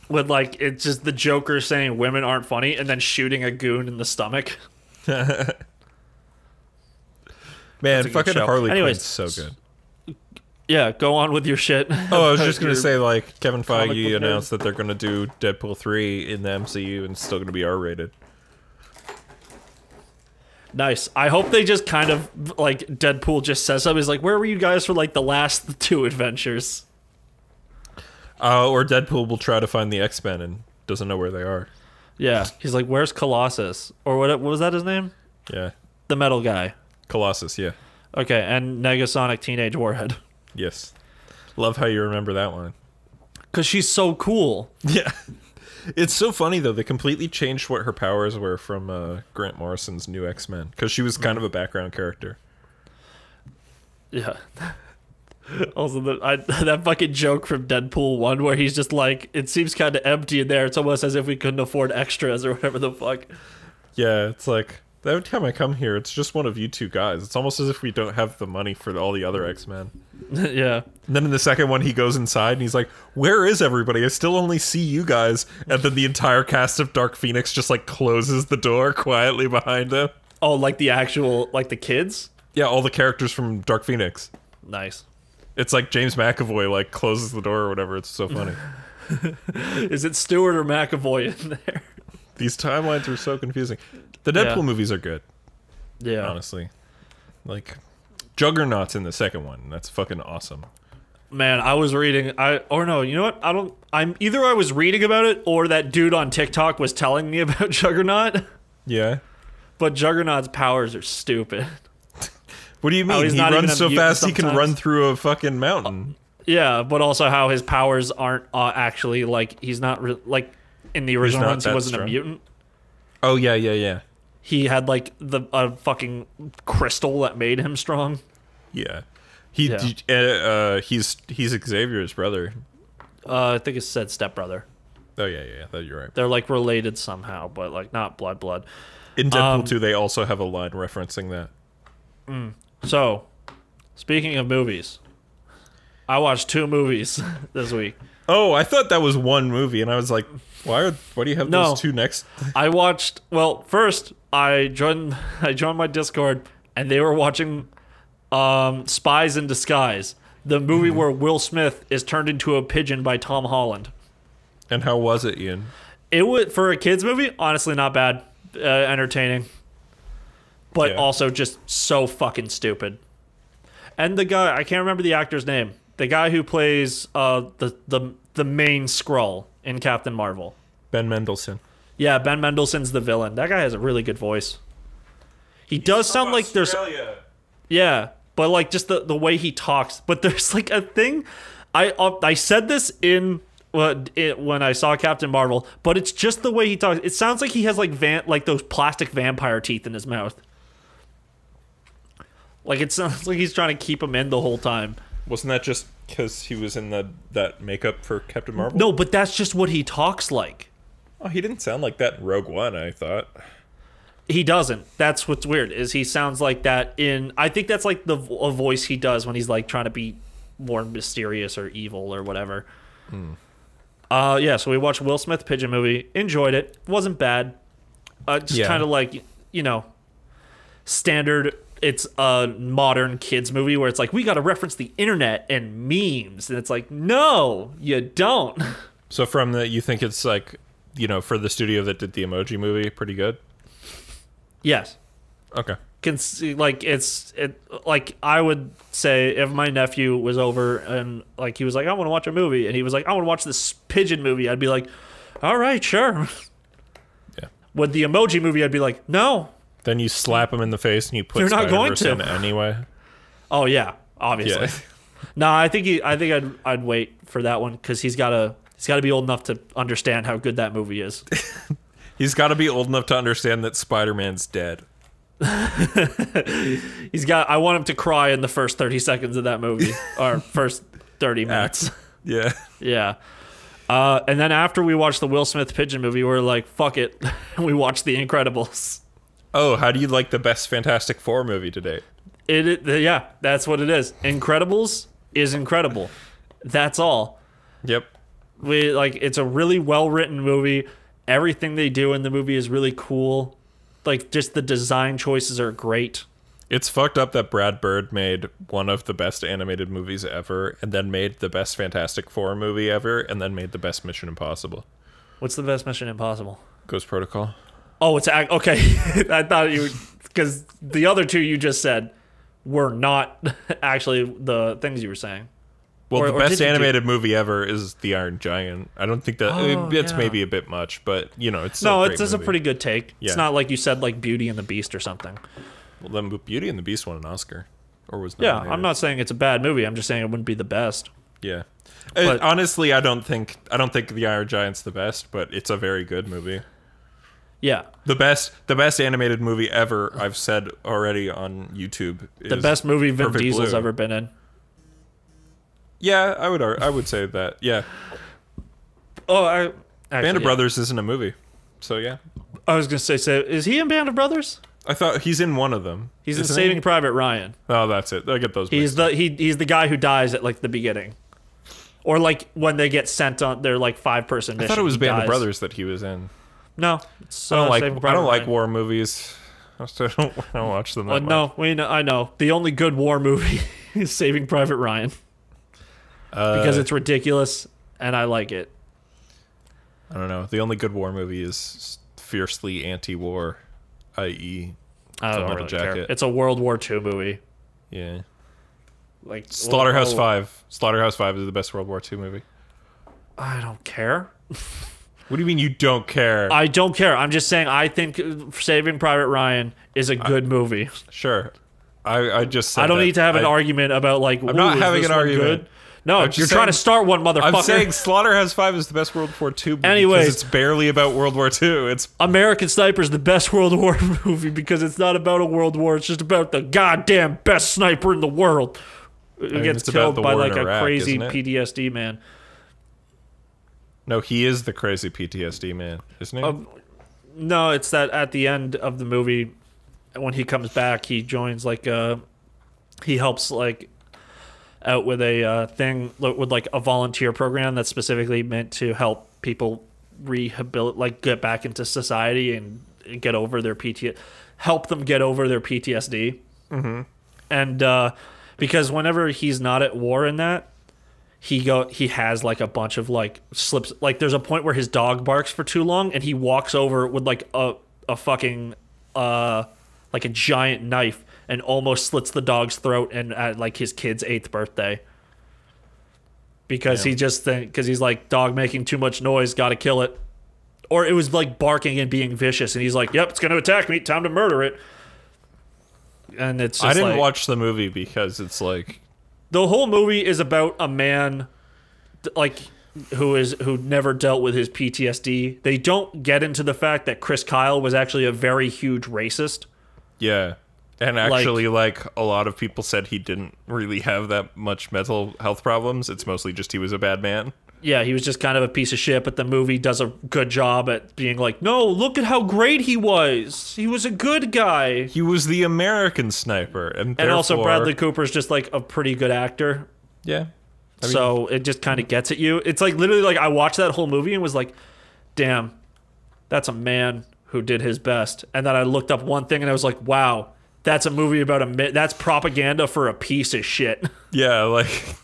With like, it's just the Joker saying women aren't funny, and then shooting a goon in the stomach. Man, fucking Harley Quinn's so good. Yeah, go on with your shit. Oh, I was just gonna say, like, Kevin comic Feige book announced that they're gonna do Deadpool 3 in the MCU and it's still gonna be R-rated. Nice. I hope they just kind of, like, Deadpool just says something. He's like, where were you guys for, like, the last 2 adventures? Or Deadpool will try to find the X-Men and doesn't know where they are. Yeah. He's like, where's Colossus? Or what was that his name? Yeah. The metal guy. Colossus, yeah. Okay, and Negasonic Teenage Warhead. Yes. Love how you remember that one. Because she's so cool. Yeah. It's so funny, though. They completely changed what her powers were from Grant Morrison's new X-Men. Because she was kind of a background character. Yeah. Also, that fucking joke from Deadpool 1 where he's just like, it seems kind of empty in there. It's almost as if we couldn't afford extras or whatever the fuck. Yeah, it's like, every time I come here, it's just one of you 2 guys. It's almost as if we don't have the money for all the other X-Men. Yeah. And then in the second one, he goes inside and he's like, where is everybody? I still only see you guys. And then the entire cast of Dark Phoenix just, like, closes the door quietly behind him. Oh, like the actual, like the kids? Yeah, all the characters from Dark Phoenix. Nice. It's like James McAvoy, like, closes the door or whatever. It's so funny. Is it Stewart or McAvoy in there? These timelines are so confusing. The Deadpool movies are good. Yeah. Honestly. Like, Juggernaut's in the second one. That's fucking awesome. Man, I was reading, you know what? Either I was reading about it or that dude on TikTok was telling me about Juggernaut. Yeah. But Juggernaut's powers are stupid. What do you mean? He runs so fast he can run through a fucking mountain. Yeah, but also how his powers aren't actually, like, he's not, like, in the original ones, he wasn't a mutant. Oh, yeah. He had, like, a fucking crystal that made him strong. Yeah. He's Xavier's brother. I think it said stepbrother. Oh, yeah, you're right. They're, like, related somehow, but, like, not blood. In Deadpool 2, they also have a line referencing that. So, speaking of movies, I watched 2 movies this week. Oh, I thought that was one movie, and I was like, why do you have those 2 next? I watched, well, first, I joined my Discord, and they were watching Spies in Disguise, the movie where Will Smith is turned into a pigeon by Tom Holland. And how was it, Ian? It was, for a kid's movie, honestly not bad. Entertaining. But also just so fucking stupid. And the guy, I can't remember the actor's name. The guy who plays the main Skrull in Captain Marvel. Ben Mendelsohn. Yeah, Ben Mendelsohn's the villain. That guy has a really good voice. He does sound like Australia. there's... Yeah, but like just the way he talks. But there's like a thing... I said this in... when I saw Captain Marvel, but it's just the way he talks. It sounds like he has like those plastic vampire teeth in his mouth. Like it sounds like he's trying to keep him in the whole time. Wasn't that just because he was in that makeup for Captain Marvel? No, but that's just what he talks like. Oh, he didn't sound like that in Rogue One, I thought. He doesn't. That's what's weird, is he sounds like that in... I think that's like a voice he does when he's like trying to be more mysterious or evil or whatever. Yeah, so we watched Will Smith Pigeon movie. Enjoyed it. Wasn't bad. Just kind of like, you know, standard... It's a modern kids movie where it's like, we got to reference the internet and memes. And it's like, no, you don't. So from the, you think it's like, you know, for the studio that did the Emoji movie, pretty good? Yes. Okay. Like, like, I would say if my nephew was over and, like, he was like, I want to watch a movie. And he was like, I want to watch this pigeon movie. I'd be like, all right, sure. Yeah. With the Emoji movie, I'd be like, no. Then you slap him in the face and you put They're not going Spider-Verse to. in anyway. Oh yeah, obviously. Yeah. No, I think I'd wait for that one because he's got to be old enough to understand how good that movie is. He's got to be old enough to understand that Spider-Man's dead. I want him to cry in the first 30 seconds of that movie or first 30 minutes. Yeah. Yeah. And then after we watched the Will Smith Pigeon movie, we're like, fuck it. We watched The Incredibles. Oh, how do you like the best Fantastic Four movie to date? Yeah, that's what it is. Incredibles is incredible. That's all. Yep. It's a really well-written movie. Everything they do in the movie is really cool. Like, just the design choices are great. It's fucked up that Brad Bird made one of the best animated movies ever, and then made the best Fantastic Four movie ever, and then made the best Mission Impossible. What's the best Mission Impossible? Ghost Protocol. Oh, it's okay. I thought you, because the other two you just said were not actually the things you were saying. Well, the best animated movie ever is The Iron Giant. I don't think that it's maybe a bit much, but it's still it's a pretty good take. Yeah. It's not like you said like Beauty and the Beast or something. Well, then Beauty and the Beast won an Oscar, or was nominated. Yeah, I'm not saying it's a bad movie. I'm just saying it wouldn't be the best. Yeah, but, honestly, I don't think The Iron Giant's the best, but it's a very good movie. Yeah, the best animated movie ever. I've said already on YouTube. The best movie Vin Diesel's ever been in. Yeah, I would say that. Yeah. Band of Brothers isn't a movie, so yeah. I was gonna say, is he in Band of Brothers? I thought he's in one of them. He's in Saving Private Ryan. Oh, that's it. I get those. He's the guy who dies at like the beginning, or like when they get sent on their like 5-person mission. I thought it was Band of Brothers that he was in. No, I don't like war movies. I don't watch them. That much. I know. The only good war movie is Saving Private Ryan. Because it's ridiculous and I like it. I don't know. The only good war movie is fiercely anti-war, i.e. Full Metal Jacket. It's a World War II movie. Yeah. Like Slaughterhouse 5. Slaughterhouse 5 is the best World War II movie. I don't care. What do you mean you don't care? I don't care. I'm just saying I think Saving Private Ryan is a good movie. Sure. I just said I don't need to have an argument about like. I'm not having an argument. Good? No, you're trying to start one, motherfucker. I'm saying Slaughterhouse 5 is the best World War II movie because it's barely about World War II. It's American Sniper is the best World War movie because it's not about a world war. It's just about the goddamn best sniper in the world who gets killed by like a crazy PTSD man. No, he is the crazy PTSD man, isn't he? No, it's that at the end of the movie, when he comes back, he joins like he helps like out with a thing with like a volunteer program that's specifically meant to help people rehabilitate, like get back into society and get over their help them get over their PTSD. Mm-hmm. And because whenever he's not at war in that, he has like a bunch of like slips. Like there's a point where his dog barks for too long, and he walks over with like a fucking like a giant knife and almost slits the dog's throat and at like his kid's 8th birthday. Because he just because he's like, dog making too much noise, gotta kill it. Or it was like barking and being vicious, and he's like, yep, it's gonna attack me, time to murder it. And it's just I didn't watch the movie because it's like the whole movie is about a man like who never dealt with his PTSD. They don't get into the fact that Chris Kyle was actually a very huge racist. Yeah. And actually, like, a lot of people said he didn't really have that much mental health problems. It's mostly just he was a bad man. Yeah, he was just kind of a piece of shit, but the movie does a good job at being like, no, look at how great he was. He was a good guy. He was the American sniper. And also Bradley Cooper's just, like, a pretty good actor. Yeah. So it just kind of gets at you. It's like, literally, like, I watched that whole movie and was like, damn, that's a man who did his best. And then I looked up one thing and I was like, wow. That's a movie about that's propaganda for a piece of shit. Yeah, like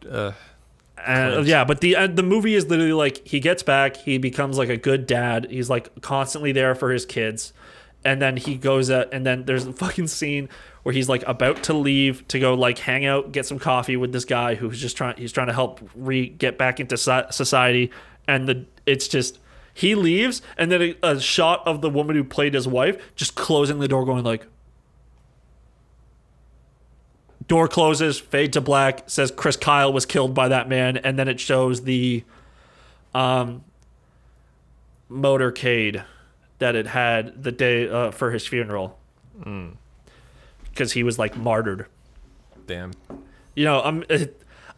but the movie is literally like he gets back, he becomes like a good dad. He's like constantly there for his kids. And then he goes out and then there's a fucking scene where he's like about to leave to go like hang out, get some coffee with this guy who's just trying to help get back into society, and it's just he leaves, and then a shot of the woman who played his wife just closing the door, going like, door closes, fade to black, says Chris Kyle was killed by that man, and then it shows the motorcade that it had the day for his funeral. Because he was like martyred. Damn. You know,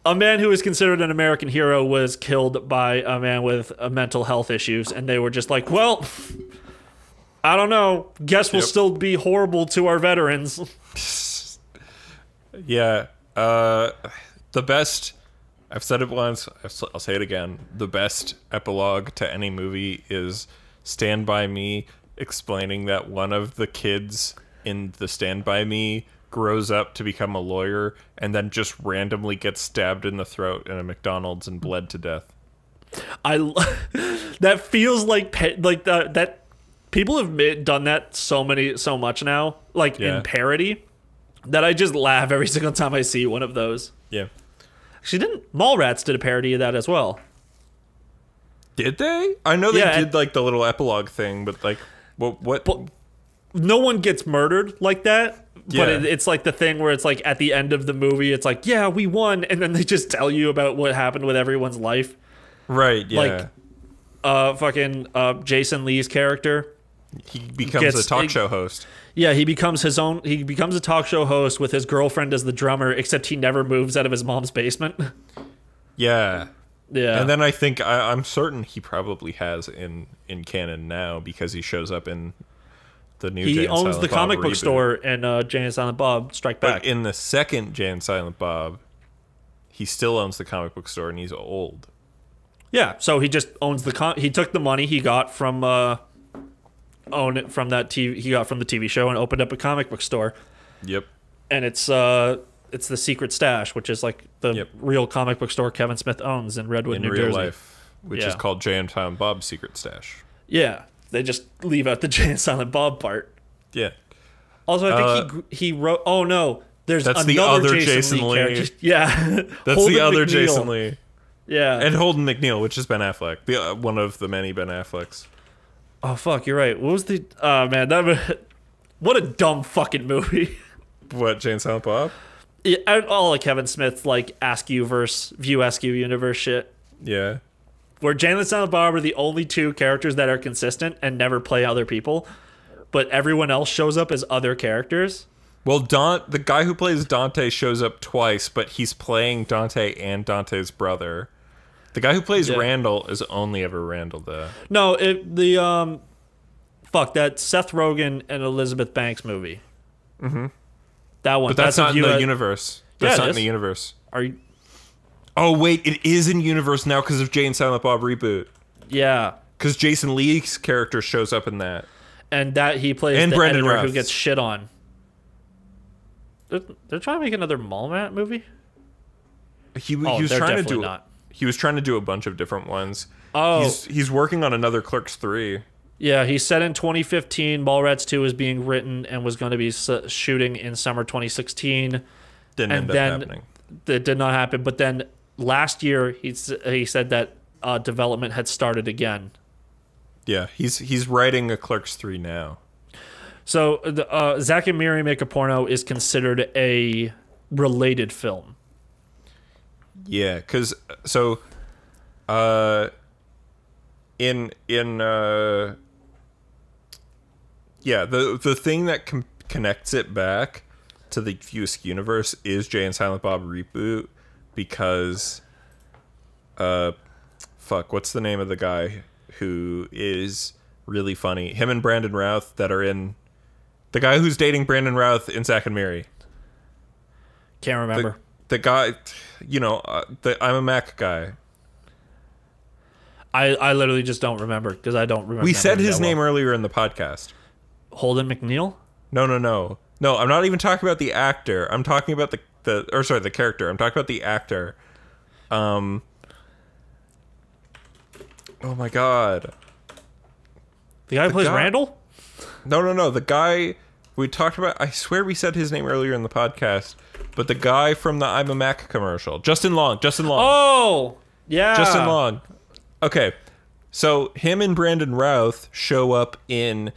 a man who is considered an American hero was killed by a man with mental health issues, and they were just like, well, I don't know. Guess we'll still be horrible to our veterans. Yeah. The best, I've said it once, I'll say it again, the best epilogue to any movie is Stand By Me explaining that one of the kids in The Stand By Me grows up to become a lawyer and then just randomly gets stabbed in the throat in a McDonald's and bled to death. That feels like that people have done that so much now, like in parody, that I just laugh every single time I see one of those. Yeah. Mallrats did a parody of that as well. Did they? I know they did like the little epilogue thing, but like what? But no one gets murdered like that. Yeah. But it's like the thing where it's like at the end of the movie, it's like, yeah, we won, and then they just tell you about what happened with everyone's life. Right. Yeah. Like, Jason Lee's character. He becomes a talk show host. Yeah, he becomes a talk show host with his girlfriend as the drummer, except he never moves out of his mom's basement. Yeah. Yeah. And then I think I'm certain he probably has in canon now because he shows up in the new Jay and owns Silent the Bob comic book reboot. store in Jay and Silent Bob Strike Back. But in the second Jay and Silent Bob, he still owns the comic book store and he's old. Yeah, so he just owns he took the money he got from the TV show and opened up a comic book store. Yep. And it's the Secret Stash, which is like the real comic book store Kevin Smith owns in Redwood, New Jersey. In real life, which is called Jay and Silent Bob's Secret Stash. Yeah, they just leave out the Jay and Silent Bob part. Yeah. Also, I think he wrote. Oh no, that's the other Jason Lee. Character. Yeah, that's the other McNeil. Jason Lee. Yeah, and Holden McNeil, which is Ben Affleck, one of the many Ben Afflecks. Oh fuck, you're right. What was the? Oh man, what a dumb fucking movie. What, Jay and Silent Bob? Yeah, all of Kevin Smith's like Askew-verse, View Askew universe shit. Yeah. Where Jay and Silent Bob are the only two characters that are consistent and never play other people, but everyone else shows up as other characters. Well, the guy who plays Dante shows up twice, but he's playing Dante and Dante's brother. The guy who plays Randall is only ever Randall, though. No, that Seth Rogen and Elizabeth Banks movie. Mm-hmm. That one. But that's not in the universe. That's not in the universe. Are you? Oh, wait, it is in universe now because of Jay and Silent Bob reboot. Yeah. Because Jason Lee's character shows up in that. And that he plays the Brendan editor Routh. who gets shit on. They're trying to make another Mallrat movie? He was trying to do not. He was trying to do a bunch of different ones. Oh. He's working on another Clerks 3. Yeah, he said in 2015 Mallrats 2 was being written and was going to be shooting in summer 2016. Didn't end up happening. That did not happen. But then last year he said that development had started again. Yeah, he's writing a Clerks 3 now. So Zack and Miri Make a Porno is considered a related film. Yeah, because the thing that connects it back to the Fusc universe is Jay and Silent Bob reboot because what's the name of the guy who is really funny? Him and Brandon Routh that are in the guy who's dating Brandon Routh in Zack and Miri. Can't remember. The guy, the I'm a Mac guy. I literally just don't remember because I don't remember. We said his name earlier in the podcast. Holden McNeil? No. I'm not even talking about the actor. I'm talking about the character. I'm talking about the actor. Oh my god. The guy who plays Randall? No. The guy we talked about. I swear we said his name earlier in the podcast. But the guy from the I'm a Mac commercial. Justin Long. Oh, yeah. Justin Long. Okay. So him and Brandon Routh show up in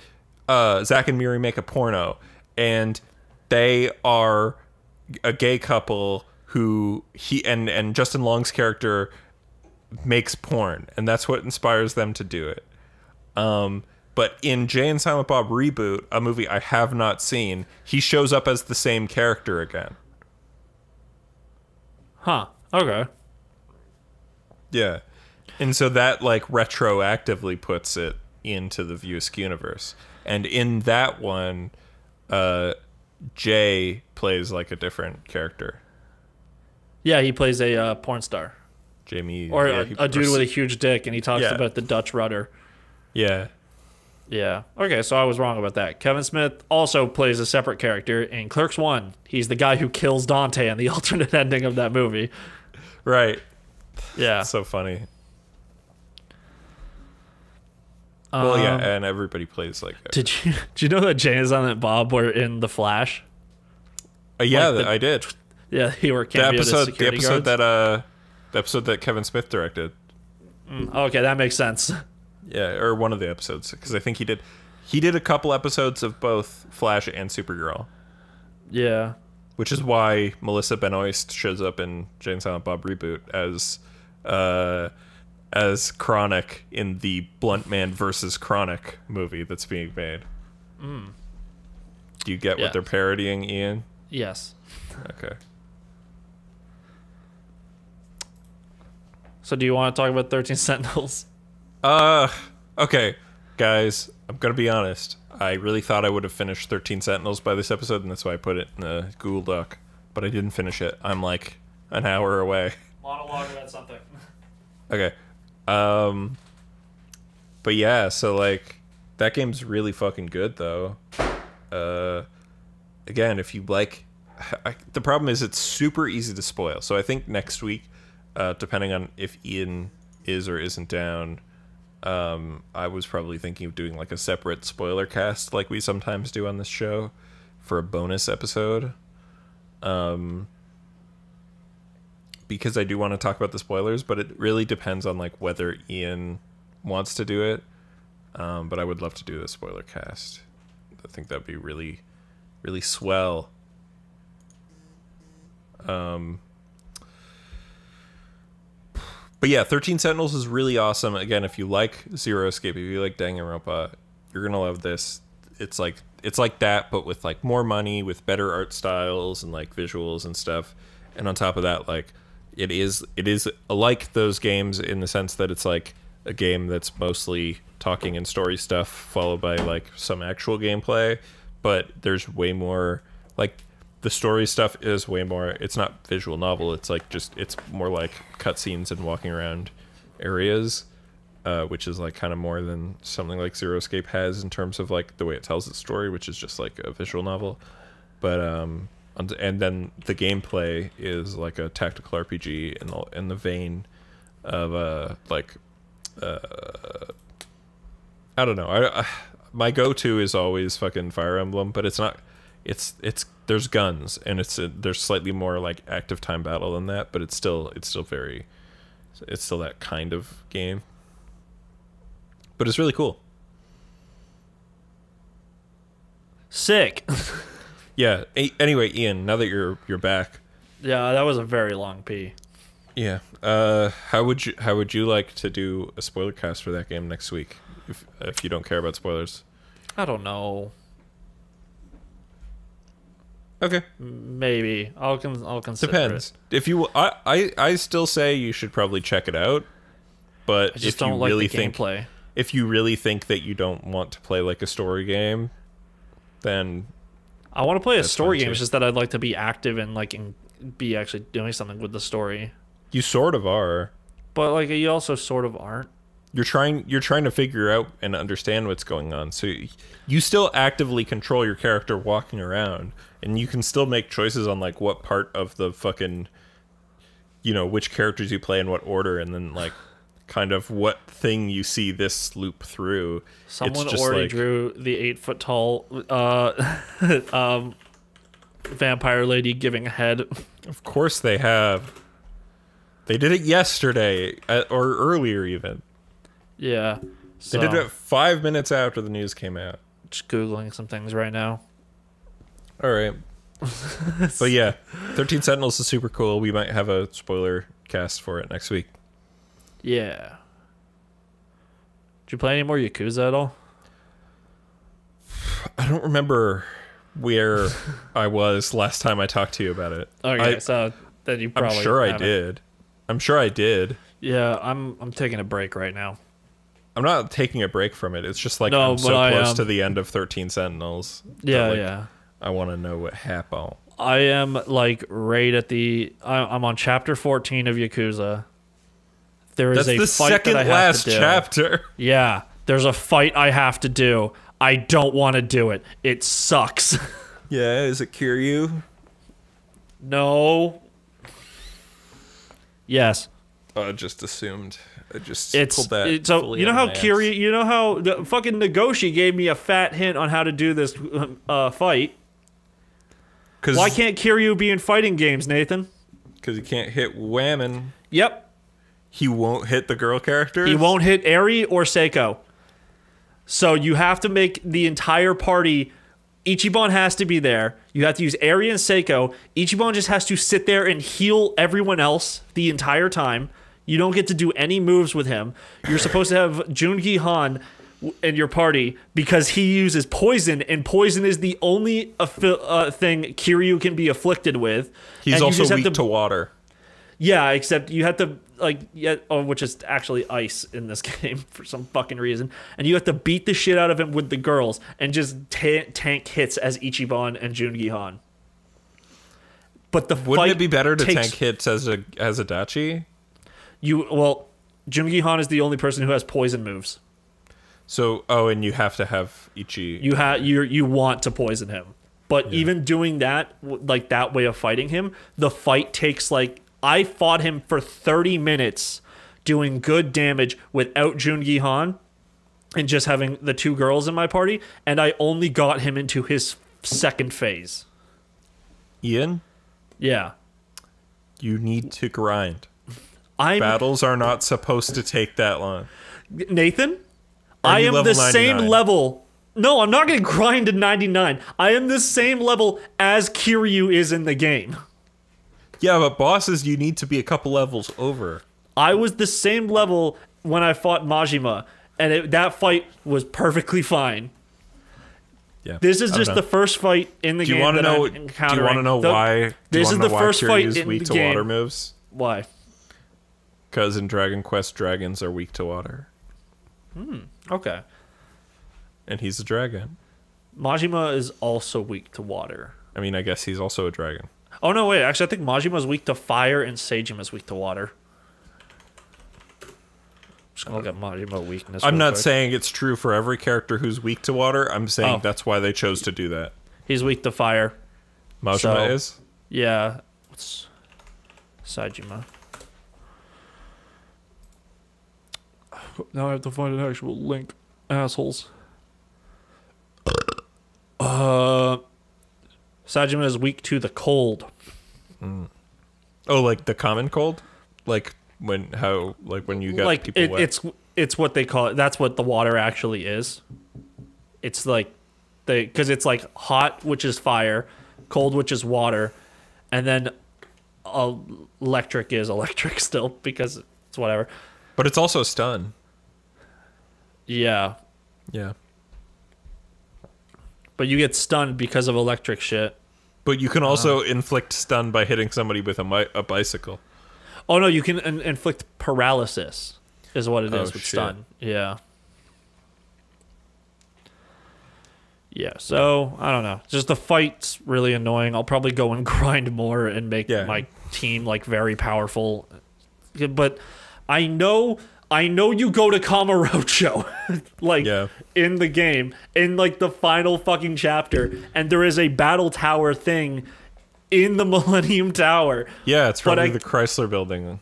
Zack and Miri Make a Porno. And they are a gay couple who and Justin Long's character makes porn. And that's what inspires them to do it. But in Jay and Silent Bob Reboot, a movie I have not seen, he shows up as the same character again. Huh. Okay. Yeah. And so that like retroactively puts it into the View universe. And in that one, Jay plays like a different character. Yeah, he plays a porn star. Jamie. Or a dude with a huge dick, and he talks about the Dutch rudder. Yeah. Yeah. Okay, so I was wrong about that. Kevin Smith also plays a separate character in Clerks 1. He's the guy who kills Dante in the alternate ending of that movie. Right. Yeah. So funny. Well, yeah, and everybody plays like that. Did you know that Jay and Silent Bob were in The Flash? Yeah, I did. Yeah, he were cameoed as security guards. The episode that Kevin Smith directed. Okay, that makes sense. Yeah, or one of the episodes, because I think he did a couple episodes of both Flash and Supergirl. Yeah. Which is why Melissa Benoist shows up in Jay and Silent Bob Reboot as Chronic in the Blunt Man versus Chronic movie that's being made. Do you get what they're parodying, Ian? Yes. Okay. So do you want to talk about 13 Sentinels? Okay, guys, I'm gonna be honest. I really thought I would have finished 13 Sentinels by this episode, and that's why I put it in a Google Doc. But I didn't finish it. I'm like an hour away. Monologue about something. Okay. But yeah, so like that game's really fucking good though. Again, if you like, the problem is it's super easy to spoil. So I think next week, depending on if Ian is or isn't down, I was probably thinking of doing like a separate spoiler cast like we sometimes do on this show for a bonus episode. Because I do want to talk about the spoilers, but it really depends on like whether Ian wants to do it. But I would love to do the spoiler cast. I think that'd be really, really swell. But yeah, 13 Sentinels is really awesome. Again, if you like Zero Escape, if you like Danganronpa, you're gonna love this. It's like that, but with like more money, with better art styles and like visuals and stuff. And on top of that, like it is like those games in the sense that it's like a game that's mostly talking and story stuff followed by like some actual gameplay, but there's way more like the story stuff is way more. It's not visual novel. It's like it's more like cutscenes and walking around areas, which is like kind of more than something like Zero Escape has in terms of like the way it tells its story, which is just like a visual novel. But and then the gameplay is like a tactical RPG in the vein of I don't know. My go-to is always fucking Fire Emblem, but it's not. It's there's guns and there's slightly more like active time battle than that, but it's still that kind of game. But it's really cool. Sick. Yeah. Anyway, Ian, now that you're back. Yeah, that was a very long pee. Yeah. How would you like to do a spoiler cast for that game next week? If you don't care about spoilers. I don't know. Okay. Maybe I'll consider. Depends. It. If you, I still say you should probably check it out. But I just don't like the gameplay. If you really think that you don't want to play like a story game, then I want to play a story game. It's just that I'd like to be active and be actually doing something with the story. You sort of are, but like you also sort of aren't. You're trying to figure out and understand what's going on. So you still actively control your character walking around, and you can still make choices on like what part of the fucking, which characters you play in what order, and then like kind of what thing you see this loop through. Someone already drew the 8 foot tall vampire lady giving a head. Of course they have. They did it yesterday or earlier even. Yeah. So. They did it 5 minutes after the news came out. Just Googling some things right now. All right. But yeah, 13 Sentinels is super cool. We might have a spoiler cast for it next week. Yeah. Did you play any more Yakuza at all? I don't remember where I was last time I talked to you about it. Okay, so then you probably I'm sure I did. Yeah, I'm taking a break right now. I'm not taking a break from it. It's just like I'm so close to the end of 13 Sentinels. Yeah, yeah. I want to know what happened. I am like right at I'm on chapter 14 of Yakuza. There is That's a the fight second that I have last to do. chapter. Yeah. There's a fight I have to do. I don't want to do it. It sucks. Yeah, is it Kiryu? No. Yes. I just assumed. I just Pulled that. So you know how Kiryu, you know how the fucking Nagoshi gave me a fat hint on how to do this fight. Why can't Kiryu be in fighting games, Nathan? Because he can't hit Whammon. Yep. He won't hit the girl characters? He won't hit Eri or Seiko. So you have to make the entire party... Ichiban has to be there. You have to use Eri and Seiko. Ichiban just has to sit there and heal everyone else the entire time. You don't get to do any moves with him. You're supposed to have Jungi Han in your party because he uses poison, and poison is the only thing Kiryu can be afflicted with. He's also weak to water. Yeah, except you have to which is actually ice in this game for some fucking reason, and you have to beat the shit out of him with the girls and just tank hits as Ichiban and Jungi Han. But wouldn't it be better to tank hits as a Dachi? Jungi Han is the only person who has poison moves. So and you have to have Ichi. You want to poison him, but even doing that, like that way of fighting him, the fight takes I fought him for 30 minutes doing good damage without Jungi Han and just having the two girls in my party, and I only got him into his second phase. Ian? Yeah. You need to grind. Battles are not supposed to take that long. Nathan, I am the same level. No, I'm not going to grind to 99. I am the same level as Kiryu is in the game. Yeah, but bosses, you need to be a couple levels over. I was the same level when I fought Majima, and that fight was perfectly fine. Yeah, this is just the first fight in the game that I'm encountering. Do you want to know why? This is the first fight in the weak to water moves? Why? Because in Dragon Quest, dragons are weak to water. Okay. And he's a dragon. Majima is also weak to water. I mean, I guess he's also a dragon. Oh, no, wait. Actually, I think Majima's weak to fire and Seijima's weak to water. Just gonna look at Majima weakness. I'm not saying it's true for every character who's weak to water. I'm saying that's why they chose to do that. He's weak to fire. Majima is? Yeah. What's Seijima? Now I have to find an actual link. Assholes. Sajima is weak to the cold. Oh, like the common cold? Like when you got people wet? It's what they call it. That's what the water actually is. It's like because it's like hot, which is fire, cold, which is water, and then electric is electric still because it's whatever. But it's also stun. Yeah. Yeah. But you get stunned because of electric shit. But you can also inflict stun by hitting somebody with a bicycle. Oh, no, you can inflict paralysis is what it is with stun. Yeah. Yeah, so, I don't know. Just the fight's really annoying. I'll probably go and grind more and make my team, very powerful. But I know you go to Kamurocho, in the game, in, the final fucking chapter, and there is a battle tower thing in the Millennium Tower. Yeah, it's probably the Chrysler Building.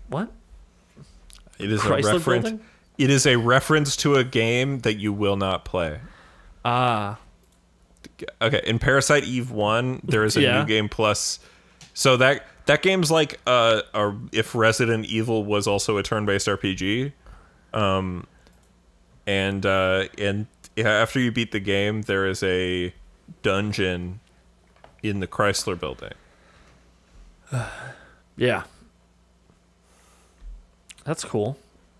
What? It is a reference. It is a reference to a game that you will not play. Ah. Okay, in Parasite Eve 1, there is a new game plus. So that game's like if Resident Evil was also a turn-based RPG. And after you beat the game, there is a dungeon in the Chrysler Building. Yeah. That's cool.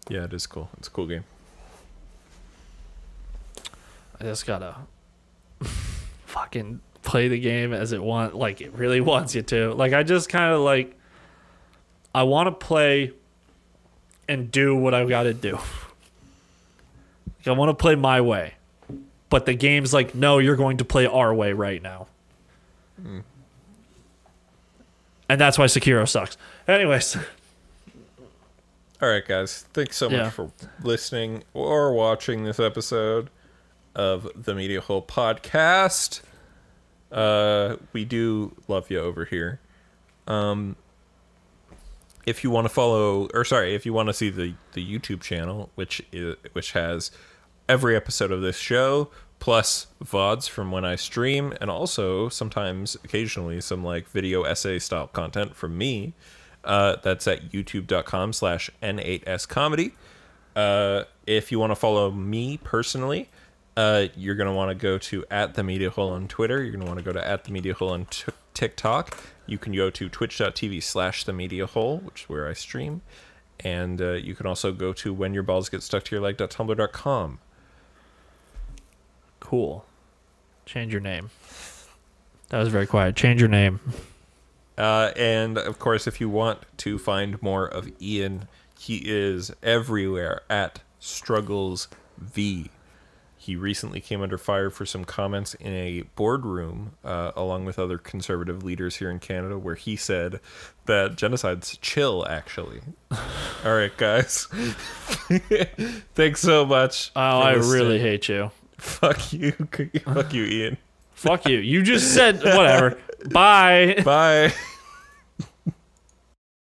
Yeah, it is cool. It's a cool game. I just gotta fucking play the game as it really wants you to. I just kind of I want to play and do what I've got to do. I want to play my way. But the game's no, you're going to play our way right now. And that's why Sekiro sucks. Anyways. All right, guys. Thanks so much for listening or watching this episode of the Media Hole podcast. We do love you over here. If you want to follow, or sorry, if you want to see the YouTube channel, which has every episode of this show, plus VODs from when I stream, and also sometimes, occasionally, some like video essay style content from me. That's at youtube.com/N8SComedy. If you want to follow me personally, you're going to want to go to @TheMediaHole on Twitter. You're going to want to go to @TheMediaHole on TikTok. You can go to twitch.tv/TheMediaHole, which is where I stream. And you can also go to whenyourballs.get-stuck-to-your-leg.tumblr.com. Cool. Change your name. That was very quiet. Change your name. And, of course, if you want to find more of Ian, he is everywhere at StrugglesV. He recently came under fire for some comments in a boardroom, along with other conservative leaders here in Canada, where he said that genocide's chill, actually. All right, guys. Thanks so much. Oh, I really hate you. Fuck you. Fuck you, Ian. Fuck you. You just said whatever. Bye. Bye.